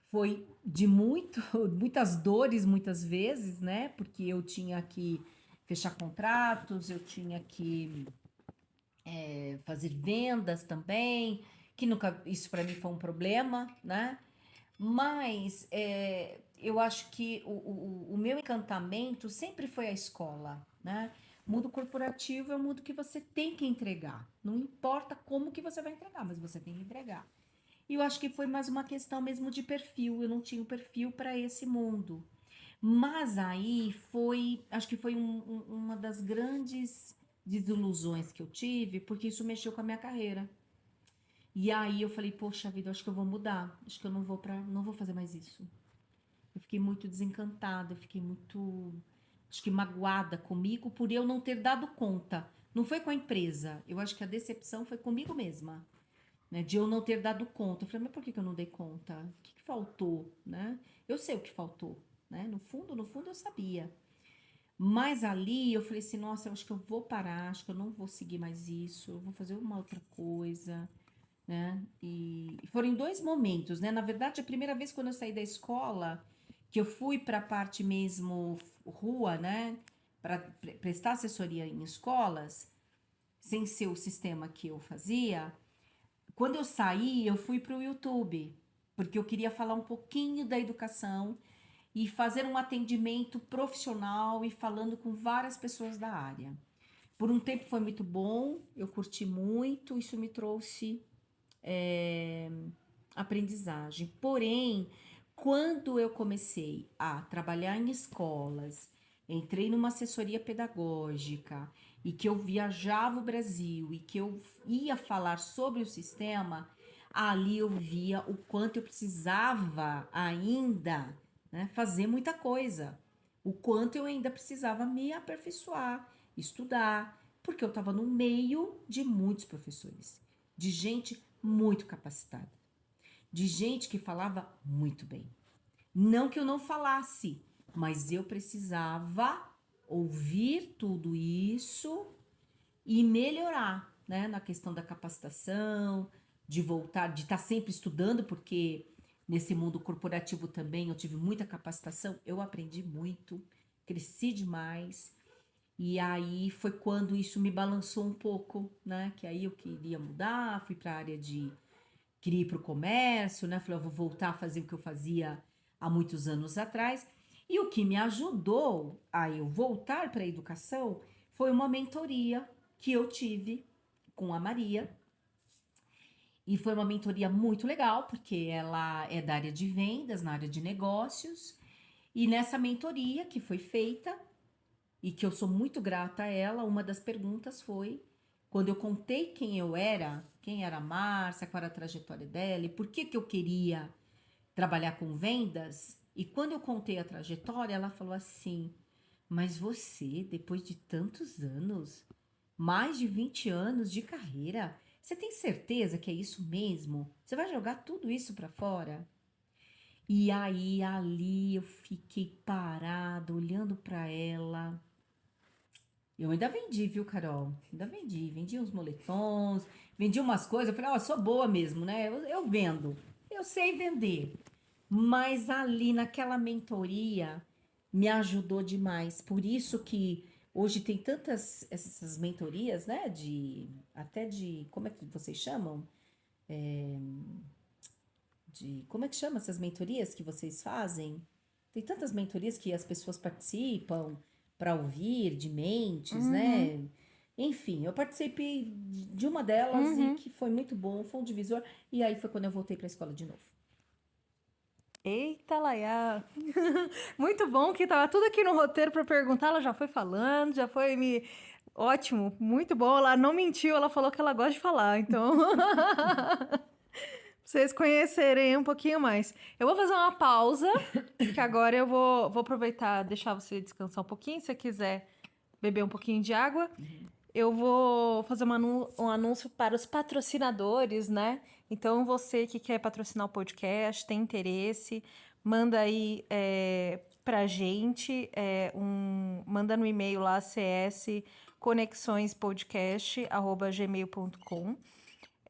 Foi de muitas dores, muitas vezes, né? Porque eu tinha que fechar contratos, eu tinha que fazer vendas também, que nunca isso para mim foi um problema, né? Mas eu acho que o meu encantamento sempre foi a escola, né? Mundo corporativo é um mundo que você tem que entregar. Não importa como que você vai entregar, mas você tem que entregar. E eu acho que foi mais uma questão mesmo de perfil. Eu não tinha o perfil para esse mundo. Mas aí foi, acho que foi uma das grandes desilusões que eu tive, porque isso mexeu com a minha carreira. E aí eu falei, poxa vida, acho que eu vou mudar. Acho que eu não vou fazer mais isso. Eu fiquei muito desencantada, eu fiquei muito, acho que magoada comigo por eu não ter dado conta. Não foi com a empresa. Eu acho que a decepção foi comigo mesma, né? De eu não ter dado conta. Eu falei, mas por que eu não dei conta? O que faltou, né? Eu sei o que faltou, né? No fundo eu sabia. Mas ali eu falei assim, nossa, eu acho que eu vou parar, acho que eu não vou seguir mais isso, eu vou fazer uma outra coisa, né? E foram em dois momentos, né? Na verdade, a primeira vez quando eu saí da escola, que eu fui para a parte mesmo rua, né? Para prestar assessoria em escolas, sem ser o sistema que eu fazia, quando eu saí, eu fui para o YouTube, porque eu queria falar um pouquinho da educação e fazer um atendimento profissional e falando com várias pessoas da área. Por um tempo foi muito bom, eu curti muito, isso me trouxe aprendizagem. Porém, quando eu comecei a trabalhar em escolas, entrei numa assessoria pedagógica e que eu viajava o Brasil e que eu ia falar sobre o sistema, ali eu via o quanto eu precisava ainda, né, fazer muita coisa, o quanto eu ainda precisava me aperfeiçoar, estudar, porque eu estava no meio de muitos professores, de gente muito capacitada, de gente que falava muito bem. Não que eu não falasse, mas eu precisava ouvir tudo isso e melhorar, né, na questão da capacitação, de voltar, de estar sempre estudando, porque nesse mundo corporativo também eu tive muita capacitação, eu aprendi muito, cresci demais. E aí foi quando isso me balançou um pouco, né? Que aí eu queria mudar, fui para a área de queria ir para o comércio, né? Falei, eu vou voltar a fazer o que eu fazia há muitos anos atrás. E o que me ajudou a eu voltar para a educação foi uma mentoria que eu tive com a Maria. E foi uma mentoria muito legal, porque ela é da área de vendas, na área de negócios. E nessa mentoria que foi feita, e que eu sou muito grata a ela, uma das perguntas foi, quando eu contei quem era a Márcia, qual era a trajetória dela e por que que eu queria trabalhar com vendas, e quando eu contei a trajetória, ela falou assim: "Mas você, depois de tantos anos, mais de 20 anos de carreira, você tem certeza que é isso mesmo? Você vai jogar tudo isso para fora?" E aí ali eu fiquei parada, olhando para ela, Eu ainda vendi, viu, Carol? Ainda vendi. Vendi uns moletons, vendi umas coisas. Eu falei, ó, sou boa mesmo, né? Eu vendo. Eu sei vender. Mas ali naquela mentoria me ajudou demais. Por isso que hoje tem tantas essas mentorias, né? Até de, como é que vocês chamam? Como é que chama essas mentorias que vocês fazem? Tem tantas mentorias que as pessoas participam para ouvir, de mentes, Uhum, né? Enfim, eu participei de uma delas e uhum. que foi muito bom, foi um divisor. E aí foi quando eu voltei para a escola de novo. Eita, Laia! Muito bom que tava tudo aqui no roteiro para perguntar, ela já foi falando, já foi me. Ótimo, muito bom. Ela não mentiu, ela falou que ela gosta de falar, então. Pra vocês conhecerem um pouquinho mais. Eu vou fazer uma pausa, que agora eu vou aproveitar, deixar você descansar um pouquinho, se você quiser beber um pouquinho de água. Eu vou fazer um anúncio para os patrocinadores, né? Então, você que quer patrocinar o podcast, tem interesse, manda aí pra gente, manda no e-mail lá, csconexõespodcast@gmail.com.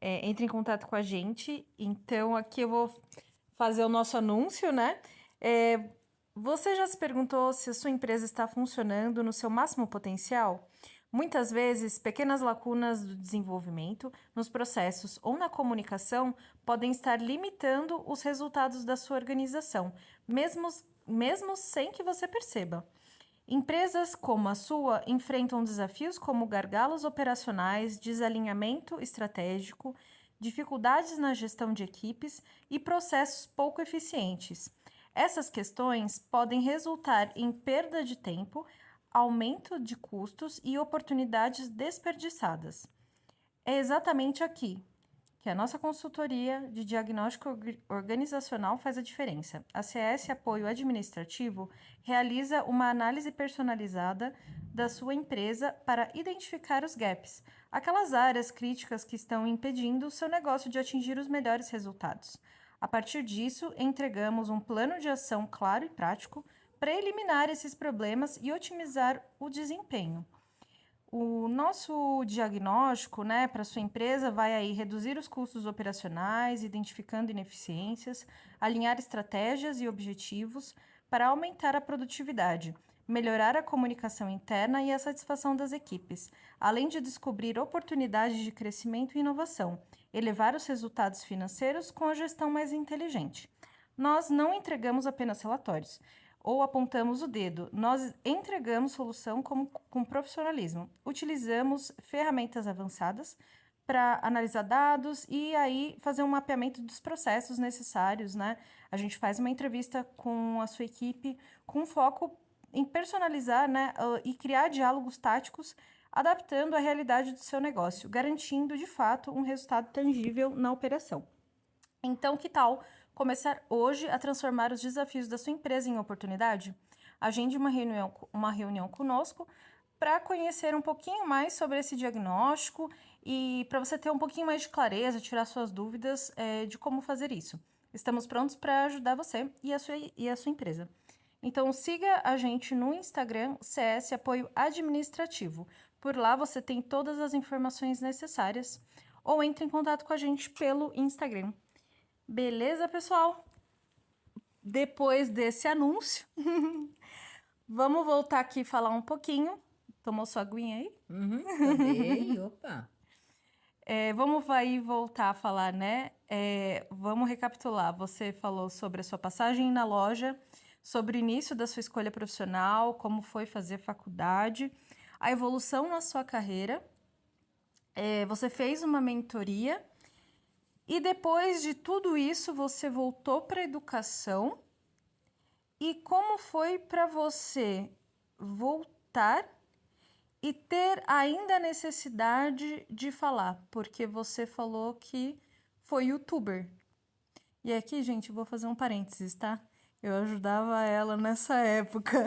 Entre em contato com a gente. Então, aqui eu vou fazer o nosso anúncio, né? É, você já se perguntou se a sua empresa está funcionando no seu máximo potencial? Muitas vezes, pequenas lacunas do desenvolvimento, nos processos ou na comunicação podem estar limitando os resultados da sua organização, mesmo sem que você perceba. Empresas como a sua enfrentam desafios como gargalos operacionais, desalinhamento estratégico, dificuldades na gestão de equipes e processos pouco eficientes. Essas questões podem resultar em perda de tempo, aumento de custos e oportunidades desperdiçadas. É exatamente aqui que a nossa consultoria de diagnóstico organizacional faz a diferença. A CS Apoio Administrativo realiza uma análise personalizada da sua empresa para identificar os gaps, aquelas áreas críticas que estão impedindo o seu negócio de atingir os melhores resultados. A partir disso, entregamos um plano de ação claro e prático para eliminar esses problemas e otimizar o desempenho. O nosso diagnóstico, né, para sua empresa vai aí reduzir os custos operacionais, identificando ineficiências, alinhar estratégias e objetivos para aumentar a produtividade, melhorar a comunicação interna e a satisfação das equipes, além de descobrir oportunidades de crescimento e inovação, elevar os resultados financeiros com a gestão mais inteligente. Nós não entregamos apenas relatórios ou apontamos o dedo. Nós entregamos solução com profissionalismo. Utilizamos ferramentas avançadas para analisar dados e aí fazer um mapeamento dos processos necessários, né? A gente faz uma entrevista com a sua equipe com foco em personalizar, né, e criar diálogos táticos adaptando à realidade do seu negócio, garantindo de fato um resultado tangível na operação. Então, que tal começar hoje a transformar os desafios da sua empresa em oportunidade? Agende uma reunião conosco para conhecer um pouquinho mais sobre esse diagnóstico e para você ter um pouquinho mais de clareza, tirar suas dúvidas de como fazer isso. Estamos prontos para ajudar você e a sua empresa. Então, siga a gente no Instagram, CS Apoio Administrativo. Por lá você tem todas as informações necessárias ou entre em contato com a gente pelo Instagram. Beleza, pessoal? Depois desse anúncio, vamos voltar aqui e falar um pouquinho. Tomou sua aguinha aí? Tomei, opa. Vamos aí voltar a falar, né? Vamos recapitular. Você falou sobre a sua passagem na loja, sobre o início da sua escolha profissional, como foi fazer faculdade, a evolução na sua carreira. Você fez uma mentoria e depois de tudo isso, você voltou para a educação. E como foi para você voltar e ter ainda a necessidade de falar? Porque você falou que foi youtuber. E aqui, gente, eu vou fazer um parênteses, tá? Eu ajudava ela nessa época.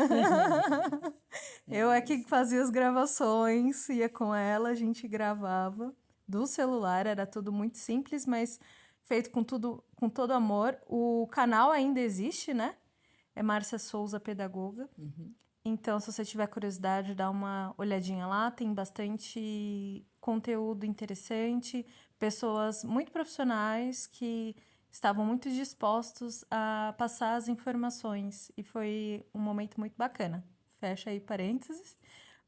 Eu é que fazia as gravações, ia com ela, a gente gravava do celular, era tudo muito simples, mas feito com todo amor. O canal ainda existe, né? É Márcia Souza Pedagoga. Então, se você tiver curiosidade, dá uma olhadinha lá, tem bastante conteúdo interessante, pessoas muito profissionais que estavam muito dispostos a passar as informações e foi um momento muito bacana. Fecha aí parênteses.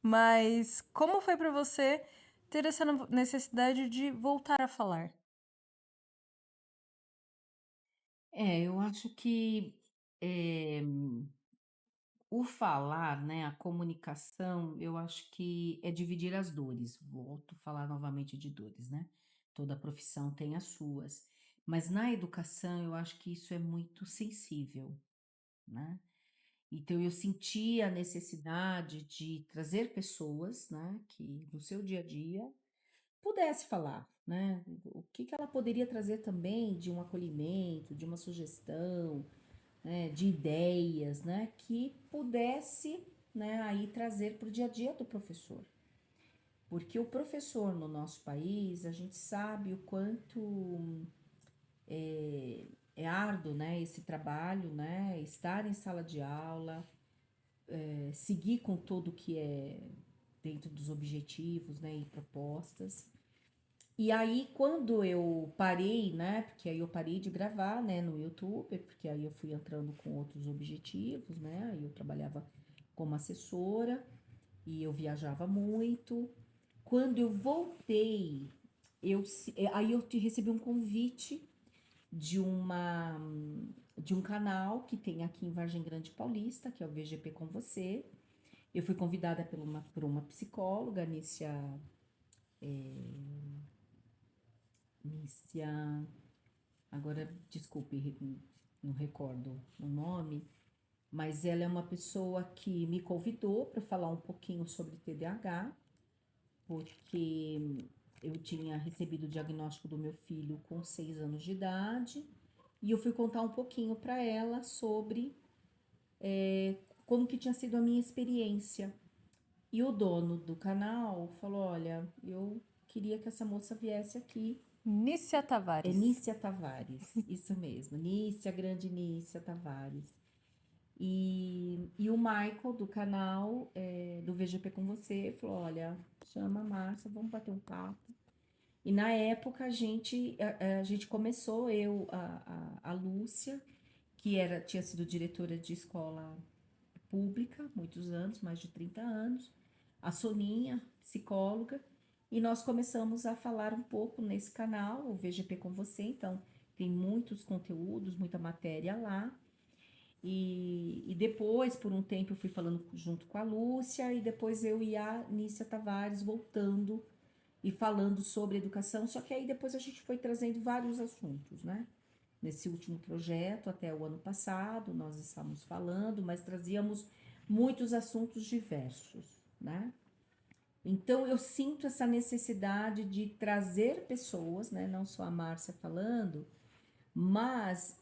Mas como foi para você ter essa necessidade de voltar a falar? Eu acho que eh, o falar, né, a comunicação, eu acho que é dividir as dores. Volto a falar novamente de dores, né? Toda profissão tem as suas. Mas na educação, eu acho que isso é muito sensível, né? Então eu senti a necessidade de trazer pessoas, né, que no seu dia a dia pudesse falar, né? O que que ela poderia trazer também de um acolhimento, de uma sugestão, né, de ideias, né, que pudesse, né, aí trazer para o dia a dia do professor. Porque o professor no nosso país, a gente sabe o quanto é árduo, né, esse trabalho, né, estar em sala de aula, seguir com tudo que é dentro dos objetivos, né, e propostas. E aí, quando eu parei, né, porque aí eu parei de gravar, né, no YouTube, porque aí eu fui entrando com outros objetivos, né, aí eu trabalhava como assessora e eu viajava muito. Quando eu voltei, aí eu recebi um convite de uma de um canal que tem aqui em Vargem Grande Paulista, que é o VGP com você. Eu fui convidada por uma psicóloga, Nícia, agora desculpe, não recordo o nome, mas ela é uma pessoa que me convidou para falar um pouquinho sobre TDAH, porque eu tinha recebido o diagnóstico do meu filho com 6 anos de idade e eu fui contar um pouquinho para ela sobre como que tinha sido a minha experiência. E o dono do canal falou: Olha, eu queria que essa moça viesse aqui. Nícia É Tavares. Nícia Tavares, isso mesmo, Nícia, grande Nícia Tavares. E o Michael do canal do VGP com você falou: Olha, chama a Márcia, vamos bater um papo. E na época a gente começou, a Lúcia, que tinha sido diretora de escola pública, muitos anos, mais de 30 anos, a Soninha, psicóloga, e nós começamos a falar um pouco nesse canal, o VGP com você, então tem muitos conteúdos, muita matéria lá. E depois, por um tempo, eu fui falando junto com a Lúcia, e depois eu e a Nícia Tavares voltando e falando sobre educação, só que aí depois a gente foi trazendo vários assuntos, né? Nesse último projeto, até o ano passado, nós estávamos falando, mas trazíamos muitos assuntos diversos, né? Então eu sinto essa necessidade de trazer pessoas, né? Não só a Márcia falando, mas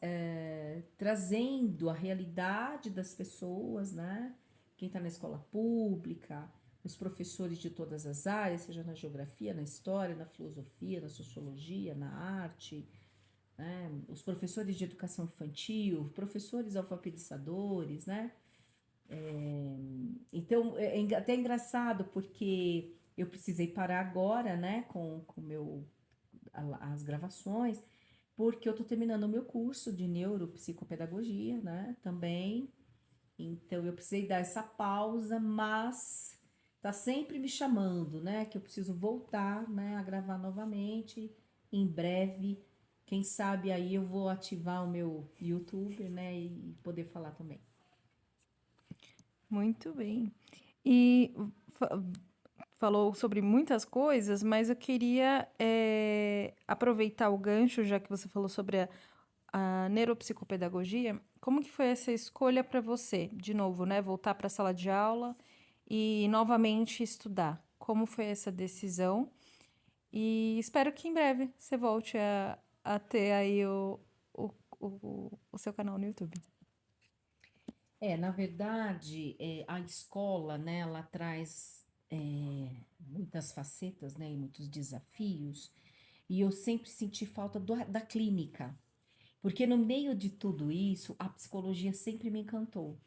trazendo a realidade das pessoas, né? Quem está na escola pública, os professores de todas as áreas, seja na geografia, na história, na filosofia, na sociologia, na arte, né? Os professores de educação infantil, professores alfabetizadores, né? Então, até engraçado, porque eu precisei parar agora, né, com as gravações, porque eu tô terminando o meu curso de neuropsicopedagogia, né, também. Então, eu precisei dar essa pausa, mas tá sempre me chamando, né, que eu preciso voltar, né, a gravar novamente, em breve. Quem sabe aí eu vou ativar o meu YouTube, né, e poder falar também. Muito bem. E fa- falou sobre muitas coisas, mas eu queria aproveitar o gancho, já que você falou sobre a neuropsicopedagogia. Como que foi essa escolha para você? De novo, né? Voltar para a sala de aula e novamente estudar. Como foi essa decisão? E espero que em breve você volte a ter aí o, o seu canal no YouTube. Na verdade, a escola, né, ela traz muitas facetas, né, e muitos desafios, e eu sempre senti falta da clínica, porque no meio de tudo isso, a psicologia sempre me encantou.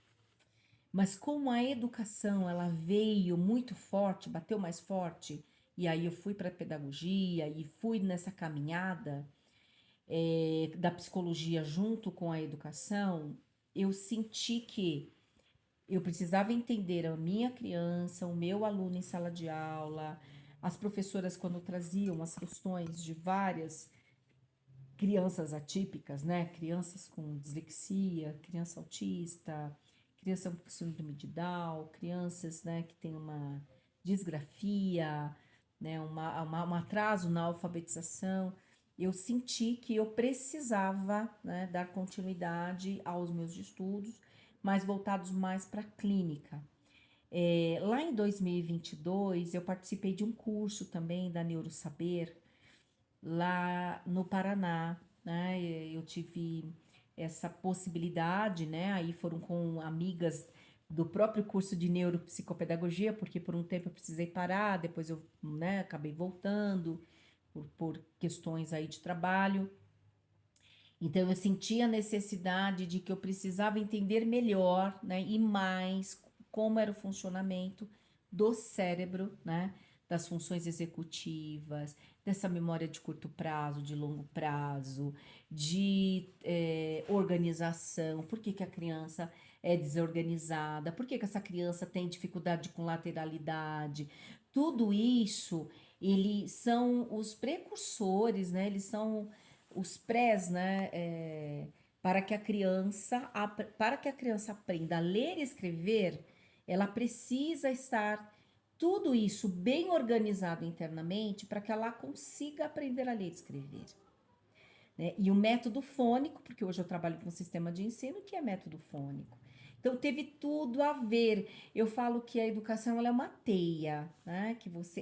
Mas como a educação ela veio muito forte, bateu mais forte, e aí eu fui para a pedagogia e fui nessa caminhada da psicologia junto com a educação, eu senti que eu precisava entender a minha criança, o meu aluno em sala de aula, as professoras quando traziam as questões de várias crianças atípicas, né? Crianças com dislexia, criança autista, criança com síndrome de Down, crianças, né, que têm uma disgrafia, né, um atraso na alfabetização. Eu senti que eu precisava, né, dar continuidade aos meus estudos, mas voltados mais para a clínica. Lá em 2022, eu participei de um curso também da Neurosaber, lá no Paraná, né? Eu tive essa possibilidade, né? Aí foram com amigas do próprio curso de neuropsicopedagogia, porque por um tempo eu precisei parar, depois eu, né, acabei voltando por questões aí de trabalho. Então eu senti a necessidade de que eu precisava entender melhor, né, e mais como era o funcionamento do cérebro, né, das funções executivas, dessa memória de curto prazo, de longo prazo, de organização, por que que a criança é desorganizada, por que que essa criança tem dificuldade com lateralidade, tudo isso, eles são os precursores, né, eles são os prés, né, para que a criança aprenda a ler e escrever, ela precisa estar tudo isso bem organizado internamente para que ela consiga aprender a ler e escrever. Né? E o método fônico, porque hoje eu trabalho com um sistema de ensino que é método fônico. Então teve tudo a ver. Eu falo que a educação ela é uma teia, né? Que você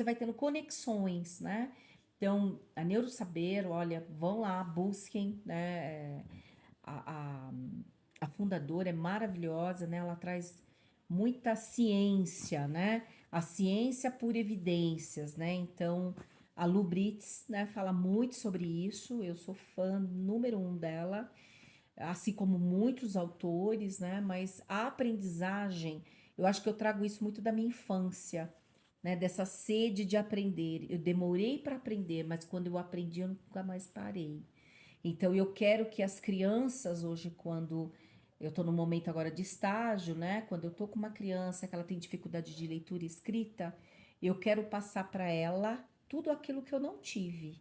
vai tendo conexões, né? Então a Neurosaber, olha, vão lá, busquem, né? A, a, a fundadora é maravilhosa, né? Ela traz muita ciência, né? A ciência por evidências, né? Então a Lu Brits, né, fala muito sobre isso. Eu sou fã número um dela, assim como muitos autores, né? Mas a aprendizagem, eu acho que eu trago isso muito da minha infância, né? Dessa sede de aprender. Eu demorei para aprender, mas quando eu aprendi, eu nunca mais parei. Então, eu quero que as crianças hoje, quando eu estou no momento agora de estágio, né? Quando eu estou com uma criança que ela tem dificuldade de leitura e escrita, eu quero passar para ela tudo aquilo que eu não tive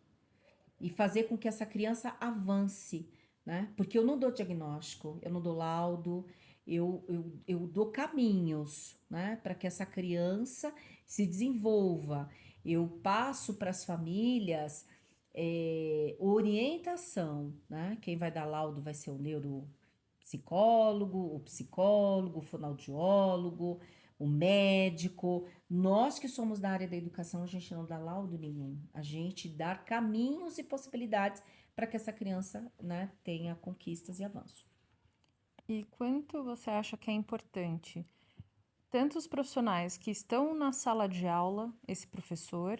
e fazer com que essa criança avance, né? Porque eu não dou diagnóstico, eu não dou laudo, eu dou caminhos, né? Para que essa criança se desenvolva. Eu passo para as famílias orientação, né? Quem vai dar laudo vai ser o neuropsicólogo, o psicólogo, o fonoaudiólogo, o médico. Nós que somos da área da educação, a gente não dá laudo nenhum. A gente dá caminhos e possibilidades para que essa criança, né, tenha conquistas e avanço. E quanto você acha que é importante tanto os profissionais que estão na sala de aula, esse professor,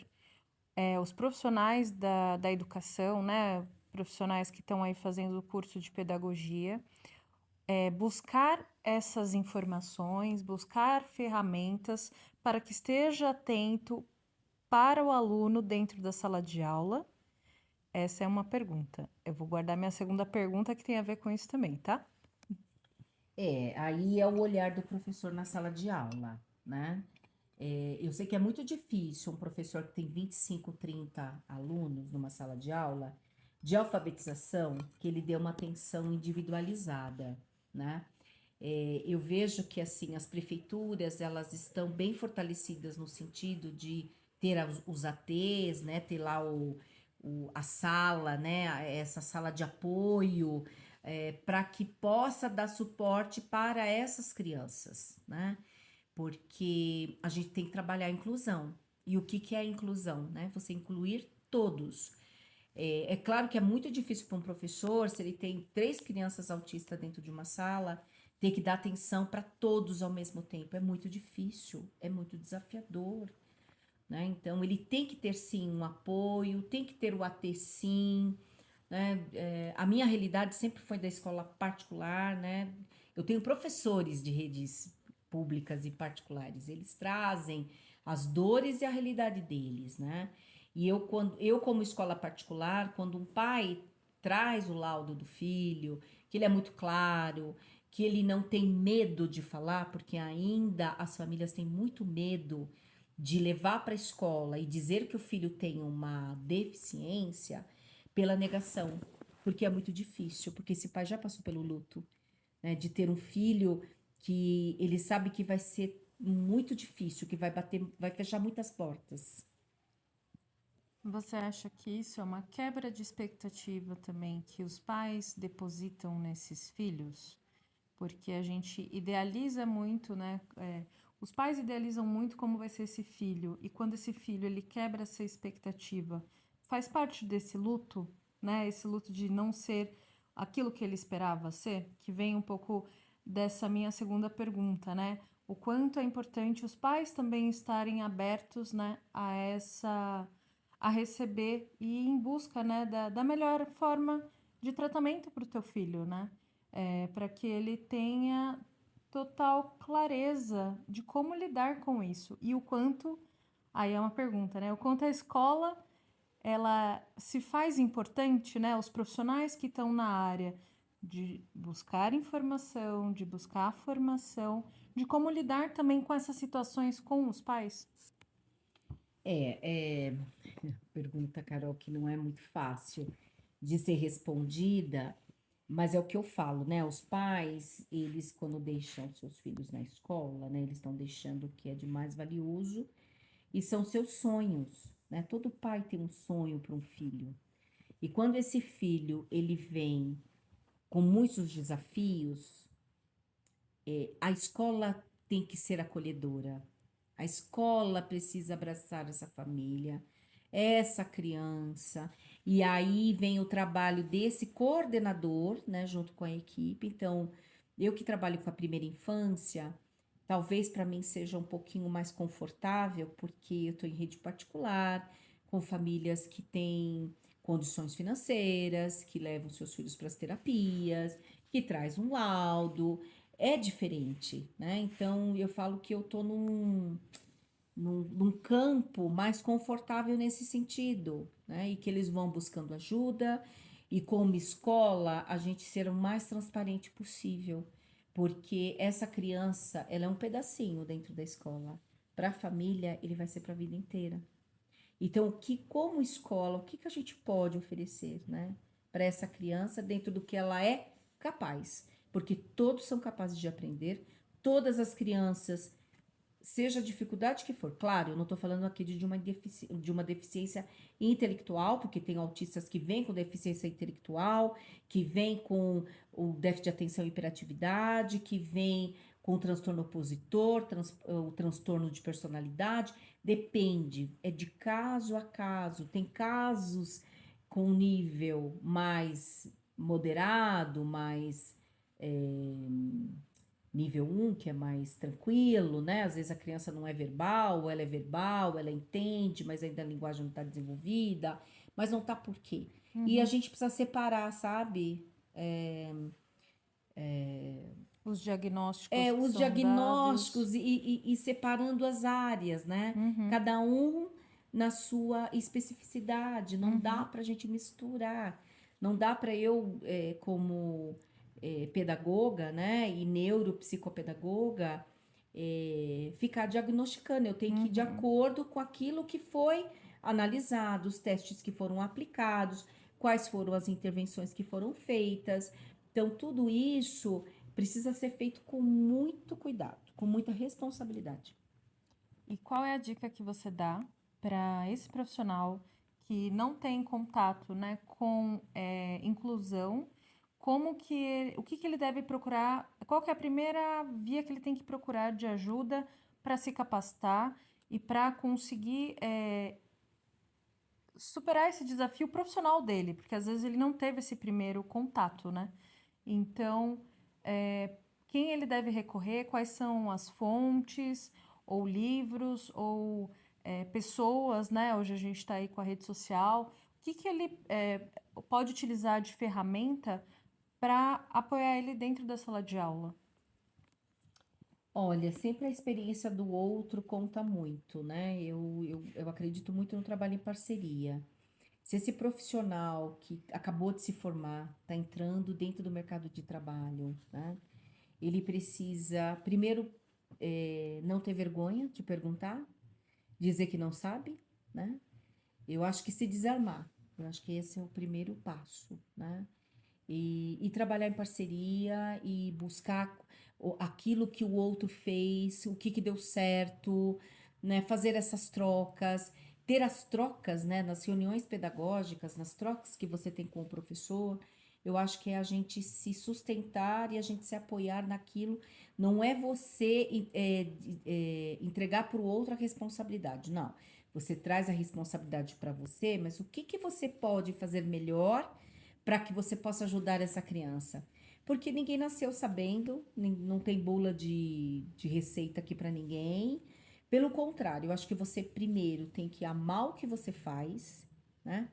os profissionais da educação, né? Profissionais que estão aí fazendo o curso de pedagogia, buscar essas informações, buscar ferramentas para que esteja atento para o aluno dentro da sala de aula? Essa é uma pergunta. Eu vou guardar minha segunda pergunta que tem a ver com isso também, tá? Aí é o olhar do professor na sala de aula, né? Eu sei que é muito difícil um professor que tem 25, 30 alunos numa sala de aula, de alfabetização, que ele dê uma atenção individualizada, né? Eu vejo que, assim, as prefeituras, elas estão bem fortalecidas no sentido de ter os ATs, né? Ter lá a sala, né? Essa sala de apoio, para que possa dar suporte para essas crianças, né? Porque a gente tem que trabalhar a inclusão. E o que que é a inclusão, né? Você incluir todos. É claro que é muito difícil para um professor, se ele tem 3 crianças autistas dentro de uma sala, ter que dar atenção para todos ao mesmo tempo. É muito difícil, é muito desafiador, né? Então, ele tem que ter sim um apoio, tem que ter o AT sim, né? A minha realidade sempre foi da escola particular, né? Eu tenho professores de redes públicas e particulares, eles trazem as dores e a realidade deles, né? E eu como escola particular, quando um pai traz o laudo do filho, que ele é muito claro, que ele não tem medo de falar, porque ainda as famílias têm muito medo de levar para a escola e dizer que o filho tem uma deficiência pela negação, porque é muito difícil, porque esse pai já passou pelo luto, né, de ter um filho que ele sabe que vai ser muito difícil, que vai bater, vai fechar muitas portas. Você acha que isso é uma quebra de expectativa também que os pais depositam nesses filhos? Porque a gente idealiza muito, né? Os pais idealizam muito como vai ser esse filho, e quando esse filho ele quebra essa expectativa, faz parte desse luto, né? Esse luto de não ser aquilo que ele esperava ser, que vem um pouco dessa minha segunda pergunta, né? O quanto é importante os pais também estarem abertos, né, a receber e ir em busca, né, da melhor forma de tratamento para o teu filho, né? Para que ele tenha total clareza de como lidar com isso e o quanto, aí é uma pergunta, né? O quanto a escola ela se faz importante, né? Os profissionais que estão na área de buscar informação, de buscar formação, de como lidar também com essas situações com os pais. É pergunta, Carol, que não é muito fácil de ser respondida, mas é o que eu falo, né? Os pais, eles, quando deixam seus filhos na escola, né, eles estão deixando o que é de mais valioso e são seus sonhos, né? Todo pai tem um sonho para um filho. E quando esse filho, ele vem com muitos desafios, a escola tem que ser acolhedora. A escola precisa abraçar essa família, essa criança, e aí vem o trabalho desse coordenador, né, junto com a equipe. Então, eu que trabalho com a primeira infância, talvez para mim seja um pouquinho mais confortável, porque eu estou em rede particular, com famílias que têm condições financeiras, que levam seus filhos para as terapias, que traz um laudo, é diferente, né? Então eu falo que eu tô num campo mais confortável nesse sentido, né? E que eles vão buscando ajuda e como escola a gente ser o mais transparente possível, porque essa criança, ela é um pedacinho dentro da escola. Para a família, ele vai ser para a vida inteira. Então, como escola, o que que a gente pode oferecer, né, para essa criança dentro do que ela é capaz? Porque todos são capazes de aprender, todas as crianças, seja a dificuldade que for. Claro, eu não estou falando aqui de uma deficiência intelectual, porque tem autistas que vêm com deficiência intelectual, que vêm com o déficit de atenção e hiperatividade, que vêm com transtorno opositor, o transtorno de personalidade. Depende, é de caso a caso. Tem casos com nível mais moderado, mais. eh, nível um que é mais tranquilo, né? Às vezes a criança não é verbal, ela é verbal, ela entende, mas ainda a linguagem não está desenvolvida, mas não tá por quê? E a Uhum. gente precisa separar, sabe? Os diagnósticos que Os são dados. diagnósticos e separando as áreas, né? Uhum, Cada um na sua especificidade, não dá uhum. para a gente misturar, não dá para eu, como pedagoga, né, e neuropsicopedagoga, ficar diagnosticando, eu tenho que ir de Uhum. acordo com aquilo que foi analisado, os testes que foram aplicados, quais foram as intervenções que foram feitas. Então, tudo isso precisa ser feito com muito cuidado, com muita responsabilidade. E qual é a dica que você dá para esse profissional que não tem contato, né, com inclusão? O que que ele deve procurar? Qual que é a primeira via que ele tem que procurar de ajuda para se capacitar e para conseguir superar esse desafio profissional dele? Porque às vezes ele não teve esse primeiro contato, né? Então, quem ele deve recorrer, quais são as fontes, ou livros, ou pessoas, né? Hoje a gente está aí com a rede social. O que que ele pode utilizar de ferramenta para apoiar ele dentro da sala de aula? Olha, sempre a experiência do outro conta muito, né? Eu acredito muito no trabalho em parceria. Se esse profissional que acabou de se formar, está entrando dentro do mercado de trabalho, né? Ele precisa, primeiro, não ter vergonha de perguntar, dizer que não sabe, né? Eu acho que se desarmar. Eu acho que esse é o primeiro passo, né? E trabalhar em parceria e buscar aquilo que o outro fez, o que que deu certo, né? Fazer essas trocas, ter as trocas, né? Nas reuniões pedagógicas, nas trocas que você tem com o professor, eu acho que é a gente se sustentar e a gente se apoiar naquilo. Não é você entregar para o outro a responsabilidade, não. Você traz a responsabilidade para você, mas o que que você pode fazer melhor para que você possa ajudar essa criança? Porque ninguém nasceu sabendo, não tem bula de receita aqui para ninguém. Pelo contrário, eu acho que você primeiro tem que amar o que você faz, né?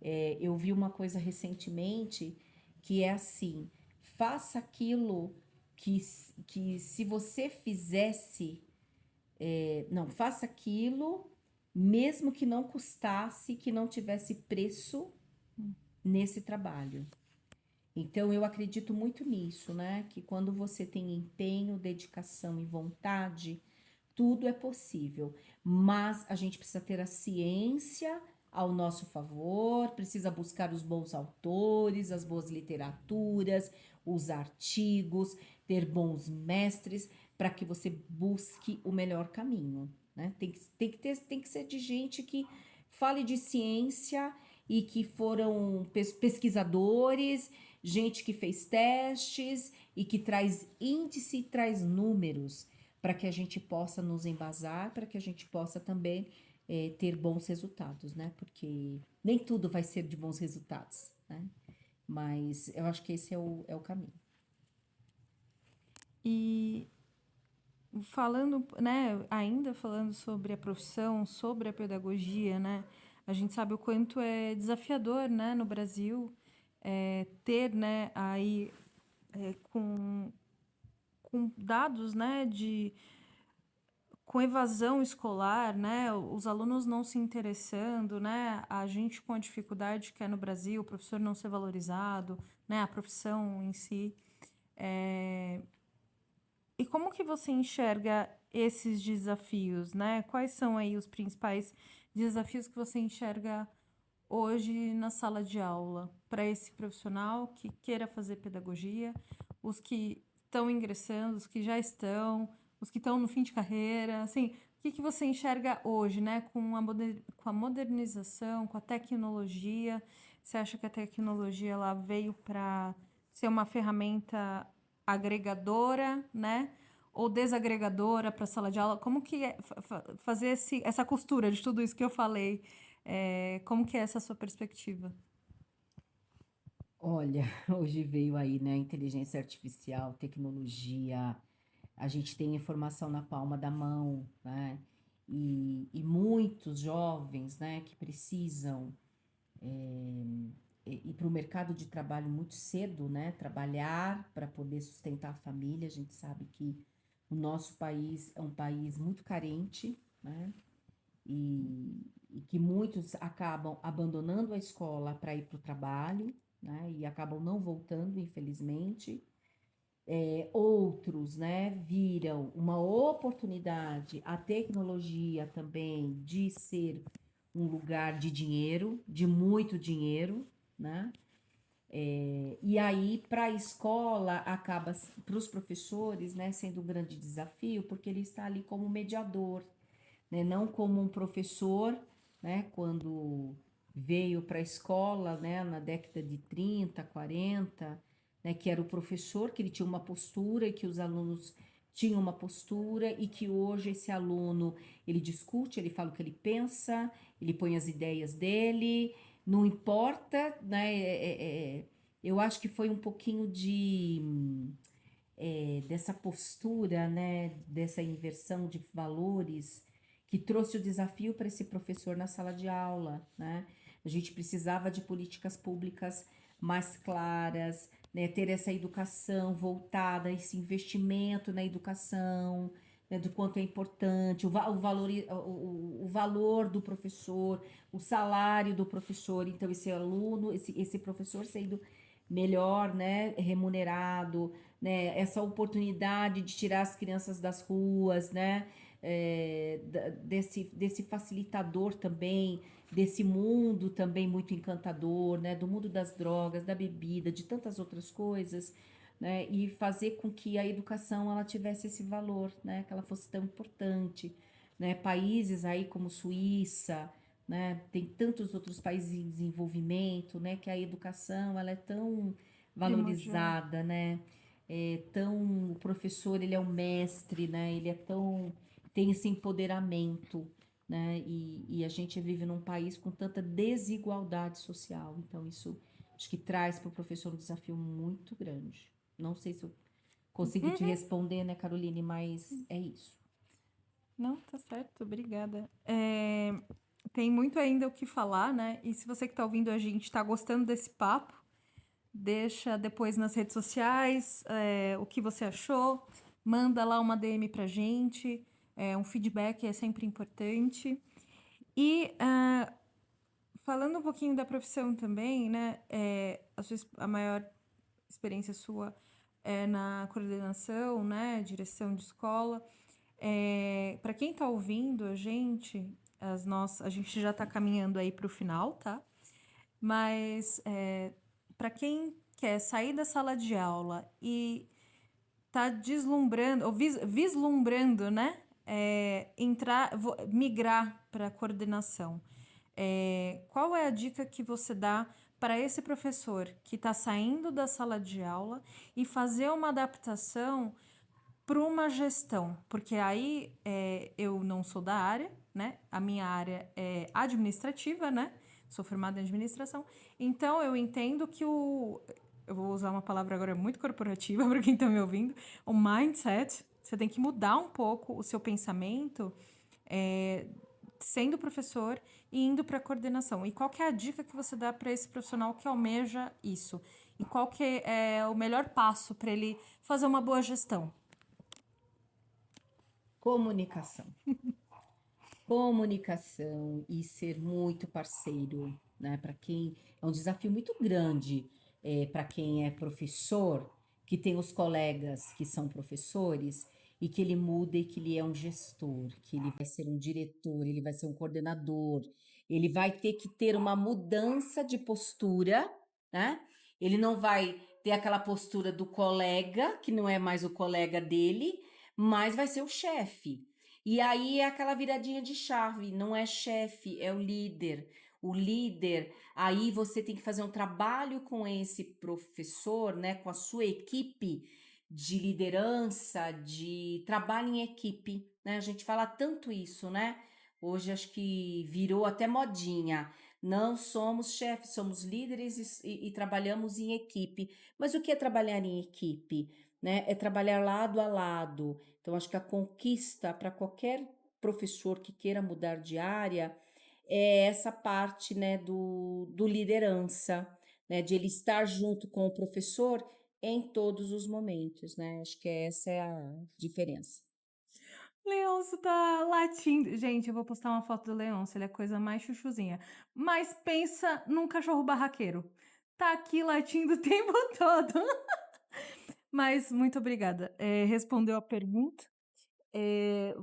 Eu vi uma coisa recentemente que é assim: faça aquilo que se você fizesse, não, faça aquilo mesmo que não custasse, que não tivesse preço nesse trabalho. Então, eu acredito muito nisso, né? Que quando você tem empenho, dedicação e vontade, tudo é possível. Mas a gente precisa ter a ciência ao nosso favor, precisa buscar os bons autores, as boas literaturas, os artigos, ter bons mestres para que você busque o melhor caminho, né? Tem que ser de gente que fale de ciência e que foram pesquisadores, gente que fez testes e que traz índice e traz números para que a gente possa nos embasar, para que a gente possa também ter bons resultados, né? Porque nem tudo vai ser de bons resultados, né? Mas eu acho que esse é o caminho. E falando, né, ainda falando sobre a profissão, sobre a pedagogia, né, a gente sabe o quanto é desafiador, né, no Brasil, ter, né, aí com dados, né, com evasão escolar, né, os alunos não se interessando, né, a gente com a dificuldade que é no Brasil, o professor não ser valorizado, né, a profissão em si. E como que você enxerga esses desafios, né? Quais são aí os principais desafios que você enxerga hoje na sala de aula para esse profissional que queira fazer pedagogia, os que estão ingressando, os que já estão, os que estão no fim de carreira, assim, o que que você enxerga hoje, né, com a modernização, com a tecnologia? Você acha que a tecnologia ela veio para ser uma ferramenta agregadora, né? Ou desagregadora para a sala de aula? Como que é fazer essa costura de tudo isso que eu falei? Como que é essa sua perspectiva? Olha, hoje veio aí, né, inteligência artificial, tecnologia, a gente tem informação na palma da mão, né? E muitos jovens, né, que precisam ir para o mercado de trabalho muito cedo, né? Trabalhar para poder sustentar a família. A gente sabe que o nosso país é um país muito carente, né? E que muitos acabam abandonando a escola para ir para o trabalho, né? E acabam não voltando, infelizmente. Outros, né, viram uma oportunidade, a tecnologia também, de ser um lugar de dinheiro, de muito dinheiro, né? E aí, para a escola, acaba, para os professores, né, sendo um grande desafio, porque ele está ali como mediador, né, não como um professor, né, quando veio para a escola, né, na década de 30, 40, né, que era o professor, que ele tinha uma postura e que os alunos tinham uma postura e que hoje esse aluno, ele discute, ele fala o que ele pensa, ele põe as ideias dele, não importa, né, eu acho que foi um pouquinho dessa postura, né, dessa inversão de valores que trouxe o desafio para esse professor na sala de aula, né? A gente precisava de políticas públicas mais claras, né, ter essa educação voltada, esse investimento na educação, né, do quanto é importante, o valor do professor, o salário do professor, então esse aluno, esse professor sendo melhor, né, remunerado, né, essa oportunidade de tirar as crianças das ruas, né, desse facilitador também, desse mundo também muito encantador, né, do mundo das drogas, da bebida, de tantas outras coisas, né, e fazer com que a educação ela tivesse esse valor, né, que ela fosse tão importante, né, países aí como Suíça, né, tem tantos outros países em desenvolvimento, né, que a educação ela é tão Primordial. valorizada, né, tão o professor ele é o mestre, né, ele é tão tem esse empoderamento, né? E a gente vive num país com tanta desigualdade social. Então, isso acho que traz para o professor um desafio muito grande. Não sei se eu consegui te Uhum. responder, né, Caroline, mas é isso. Não, tá certo, obrigada. Tem muito ainda o que falar, né? E se você que tá ouvindo a gente tá gostando desse papo, deixa depois nas redes sociais, o que você achou, manda lá uma DM pra gente, um feedback é sempre importante. E falando um pouquinho da profissão também, né? A maior experiência sua é na coordenação, né? Direção de escola. Para quem está ouvindo a gente já está caminhando aí para o final, tá? Mas para quem quer sair da sala de aula e tá deslumbrando, ou vislumbrando, né? Migrar para coordenação. Qual é a dica que você dá para esse professor que está saindo da sala de aula e fazer uma adaptação para uma gestão? Porque aí eu não sou da área, né? A minha área é administrativa, né? Sou formada em administração. Então eu entendo que eu vou usar uma palavra agora muito corporativa para quem está me ouvindo, o mindset. Você tem que mudar um pouco o seu pensamento é, sendo professor e indo para a coordenação. E qual que é a dica que você dá para esse profissional que almeja isso? E qual que é o melhor passo para ele fazer uma boa gestão? Comunicação. Comunicação e ser muito parceiro, né? Para quem é um desafio muito grande, para quem é professor, que tem os colegas que são professores e que ele muda e que ele é um gestor, que ele vai ser um diretor, ele vai ser um coordenador, ele vai ter que ter uma mudança de postura, né? Ele não vai ter aquela postura do colega, que não é mais o colega dele, mas vai ser o chefe. E aí é aquela viradinha de chave, não é chefe, é o líder. O líder, aí você tem que fazer um trabalho com esse professor, né, com a sua equipe de liderança, de trabalho em equipe, né? A gente fala tanto isso, né? Hoje acho que virou até modinha. Não somos chefes, somos líderes e trabalhamos em equipe. Mas o que é trabalhar em equipe? Né? É trabalhar lado a lado. Então, acho que a conquista para qualquer professor que queira mudar de área é essa parte, né, do liderança, né, de ele estar junto com o professor em todos os momentos, né? Acho que essa é a diferença. Leôncio tá latindo. Gente, eu vou postar uma foto do Leôncio, ele é a coisa mais chuchuzinha. Mas pensa num cachorro barraqueiro. Tá aqui latindo o tempo todo. Mas muito obrigada. Respondeu a pergunta.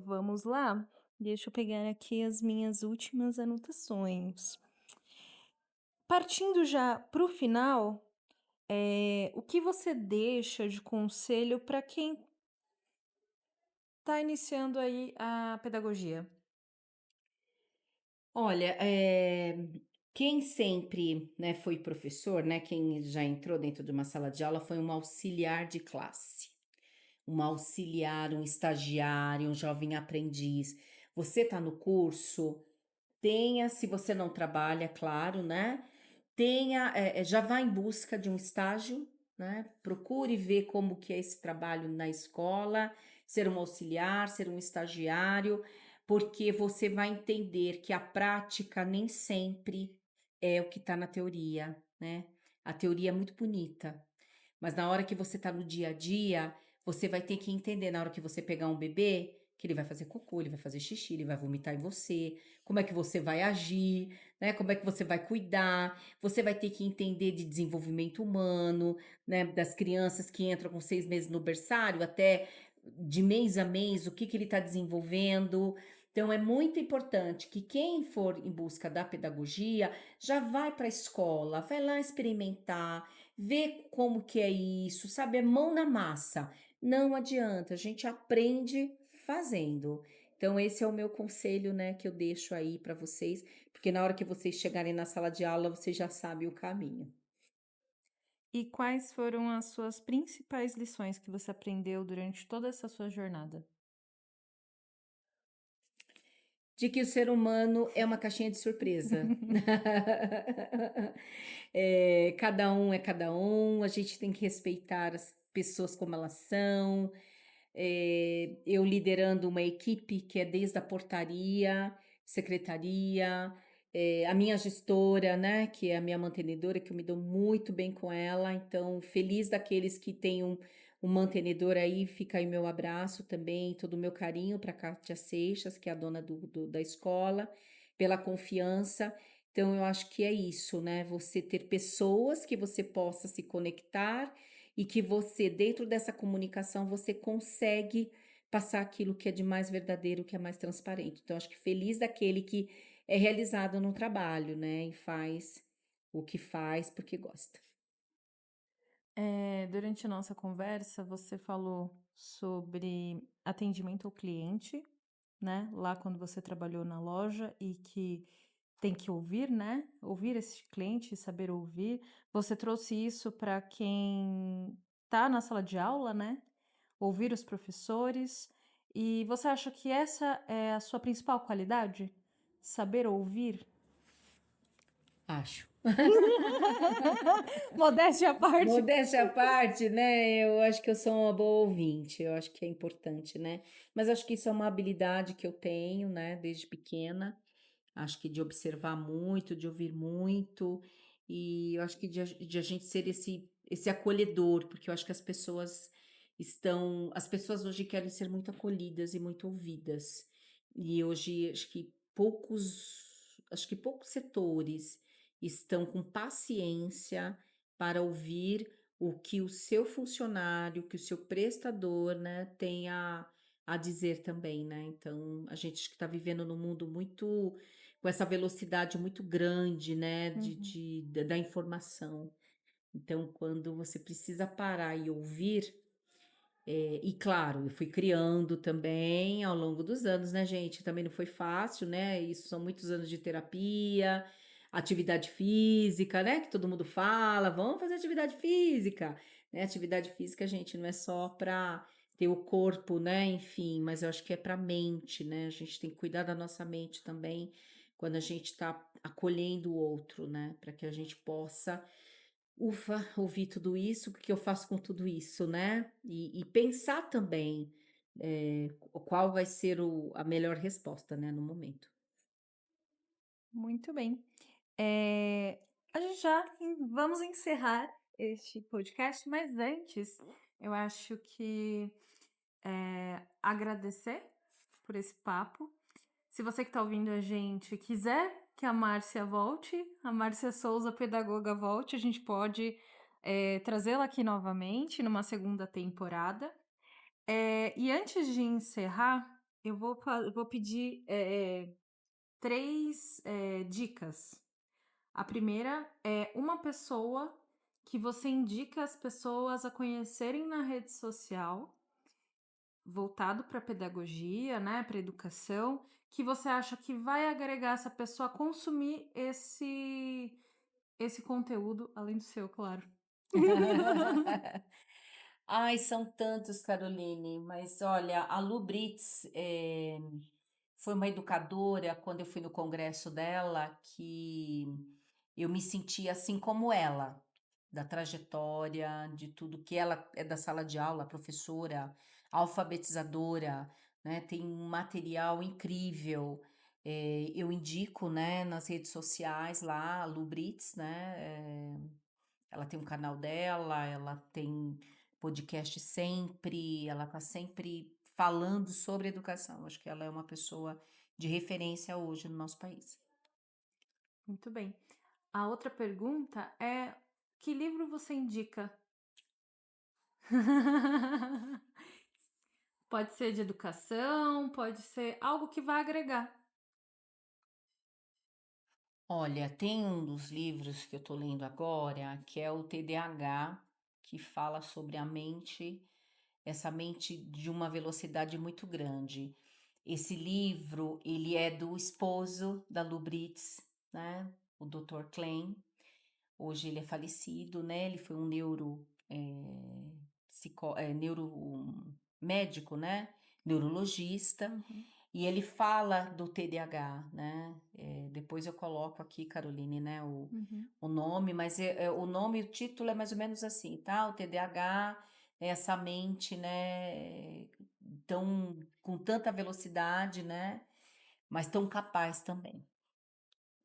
Vamos lá. Deixa eu pegar aqui as minhas últimas anotações. Partindo já para o final, o que você deixa de conselho para quem está iniciando aí a pedagogia? Olha, quem sempre, né, foi professor, né, quem já entrou dentro de uma sala de aula foi um auxiliar de classe. Um auxiliar, um estagiário, um jovem aprendiz. Você está no curso, tenha, se você não trabalha, claro, né? Tenha, já vá em busca de um estágio, né? Procure ver como que é esse trabalho na escola, ser um auxiliar, ser um estagiário, porque você vai entender que a prática nem sempre é o que está na teoria, né? A teoria é muito bonita, Mas na hora que você está no dia a dia, você vai ter que entender na hora que você pegar um bebê, que ele vai fazer cocô, ele vai fazer xixi, ele vai vomitar em você, como é que você vai agir, né? Como é que você vai cuidar? Você vai ter que entender de desenvolvimento humano, né? Das crianças que entram com 6 meses no berçário até de mês a mês, o que que ele está desenvolvendo. Então, é muito importante que quem for em busca da pedagogia já vai para a escola, vai lá experimentar, ver como que é isso, sabe? É mão na massa. Não adianta, a gente aprende fazendo. Então, esse é o meu conselho, né, que eu deixo aí para vocês, porque na hora que vocês chegarem na sala de aula, vocês já sabem o caminho. E quais foram as suas principais lições que você aprendeu durante toda essa sua jornada? De que o ser humano é uma caixinha de surpresa. É cada um, a gente tem que respeitar as pessoas como elas são. Eu liderando uma equipe que é desde a portaria, secretaria, a minha gestora, né, que é a minha mantenedora, que eu me dou muito bem com ela, então feliz daqueles que têm um mantenedor aí, fica aí meu abraço também, todo o meu carinho para a Kátia Seixas, que é a dona da escola, pela confiança. Então, eu acho que é isso, né? Você ter pessoas que você possa se conectar e que você, dentro dessa comunicação, você consegue passar aquilo que é de mais verdadeiro, que é mais transparente. Então, acho que feliz daquele que é realizado no trabalho, né? E faz o que faz porque gosta. Durante a nossa conversa, você falou sobre atendimento ao cliente, né? Lá quando você trabalhou na loja e que tem que ouvir, né? Ouvir esse cliente, saber ouvir. Você trouxe isso para quem está na sala de aula, né? Ouvir os professores. E você acha que essa é a sua principal qualidade? Saber ouvir? Acho. Modéstia à parte. Modéstia à parte, né? Eu acho que eu sou uma boa ouvinte, eu acho que é importante, né? Mas acho que isso é uma habilidade que eu tenho, né, desde pequena. Acho que de observar muito, de ouvir muito, e eu acho que de a gente ser esse acolhedor, porque eu acho que as pessoas hoje querem ser muito acolhidas e muito ouvidas. E hoje acho que poucos setores estão com paciência para ouvir o que o seu funcionário, que o seu prestador, né, tem a dizer também, né? Então, a gente está vivendo num mundo muito com essa velocidade muito grande, né, Uhum. da informação. Então, quando você precisa parar e ouvir, e claro, eu fui criando também ao longo dos anos, né, gente? Também não foi fácil, né? Isso são muitos anos de terapia, atividade física, né? Que todo mundo fala, vamos fazer atividade física, né? Atividade física, gente, não é só para ter o corpo, né? Enfim, mas eu acho que é para a mente, né? A gente tem que cuidar da nossa mente também quando a gente está acolhendo o outro, né? Para que a gente possa ufa, ouvi tudo isso, o que eu faço com tudo isso, né? E pensar também qual vai ser a melhor resposta, né, no momento. Muito bem. A gente já vamos encerrar este podcast, mas antes eu acho que agradecer por esse papo. Se você que está ouvindo a gente quiser que a Márcia volte, a Márcia Souza, pedagoga, volte, a gente pode trazê-la aqui novamente numa segunda temporada. E antes de encerrar, eu vou pedir três dicas. A primeira é uma pessoa que você indica as pessoas a conhecerem na rede social, voltado para pedagogia, né, para educação, que você acha que vai agregar essa pessoa a consumir esse conteúdo, além do seu, claro. Ai, são tantos, Caroline, mas olha, a Lu Brits foi uma educadora, quando eu fui no congresso dela, que eu me senti assim como ela, da trajetória, de tudo que ela é da sala de aula, professora, alfabetizadora, né? Tem um material incrível. Eu indico, né, nas redes sociais lá, a Lu Brits, né? Ela tem um canal dela, ela tem podcast sempre, ela está sempre falando sobre educação. Acho que ela é uma pessoa de referência hoje no nosso país. Muito bem. A outra pergunta é: que livro você indica? Pode ser de educação, pode ser algo que vai agregar. Olha, tem um dos livros que eu estou lendo agora, que é o TDAH, que fala sobre a mente, essa mente de uma velocidade muito grande. Esse livro, ele é do esposo da Lu Britz, né? O Dr. Klein. Hoje ele é falecido, né? Ele foi um neuromédico, né? Neurologista. Uhum. E ele fala do TDAH, né? Depois eu coloco aqui, Caroline, né? Uhum. O nome, mas o nome, o título é mais ou menos assim, tá? O TDAH é essa mente, né? Com tanta velocidade, né? Mas tão capaz também.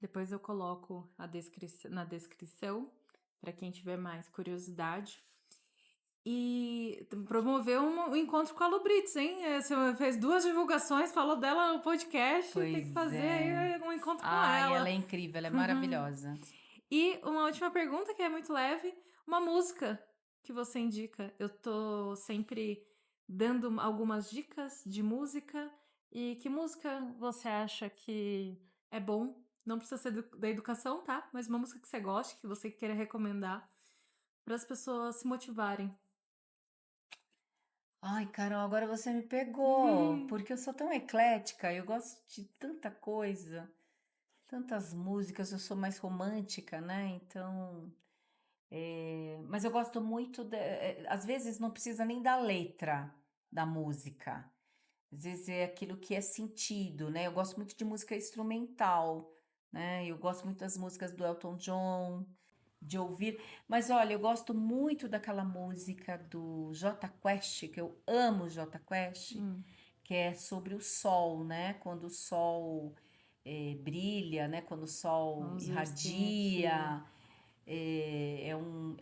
Depois eu coloco na descrição para quem tiver mais curiosidade. E promoveu um encontro com a Lubritz, hein? Você fez 2 divulgações, falou dela no podcast, tem que Pois fazer é. aí um encontro com Ai, ela ela. é incrível, ela é maravilhosa. E uma última pergunta que é muito leve, uma música que você indica. Eu tô sempre dando algumas dicas de música. E que música você acha que é bom? Não precisa ser da educação, tá? Mas uma música que você goste, que você queira recomendar para as pessoas se motivarem. Ai, Carol, agora você me pegou, porque eu sou tão eclética, eu gosto de tanta coisa, tantas músicas, eu sou mais romântica, né? Então, mas eu gosto muito, às vezes não precisa nem da letra da música, às vezes é aquilo que é sentido, né? Eu gosto muito de música instrumental, né? Eu gosto muito das músicas do Elton John, de ouvir. Mas olha, eu gosto muito daquela música do Jota Quest, que eu amo Jota Quest, Hum, que é sobre o sol, né? Quando o sol brilha, né? Quando o sol vamos ver se tem aqui. irradia.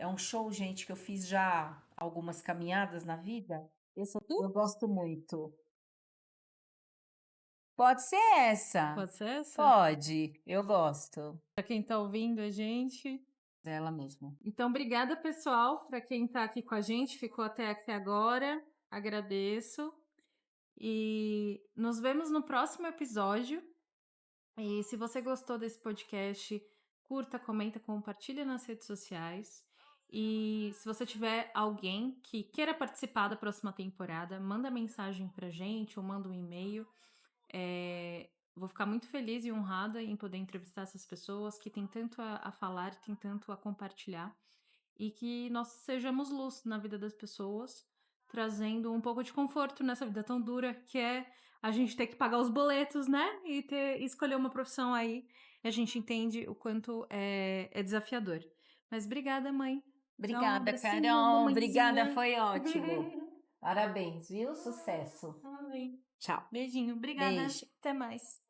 É um show, gente, que eu fiz já algumas caminhadas na vida. Eu gosto muito. Pode ser essa. Pode ser essa? Pode, eu gosto. Para quem tá ouvindo a gente. Dela mesmo. Então, obrigada, pessoal, para quem tá aqui com a gente, ficou até aqui agora. Agradeço. E nos vemos no próximo episódio. E se você gostou desse podcast, curta, comenta, compartilha nas redes sociais. E se você tiver alguém que queira participar da próxima temporada, manda mensagem pra gente ou manda um e-mail. Vou ficar muito feliz e honrada em poder entrevistar essas pessoas que têm tanto a falar, têm tanto a compartilhar. E que nós sejamos luz na vida das pessoas, trazendo um pouco de conforto nessa vida tão dura que é a gente ter que pagar os boletos, né? E escolher uma profissão aí. A gente entende o quanto é desafiador. Mas obrigada, mãe. Dá um Obrigada, abracinho, Carol. Obrigada, mamãezinha. foi ótimo. Parabéns, viu? Sucesso. Amém. Tchau. Beijinho. Obrigada. Beijo. Até mais.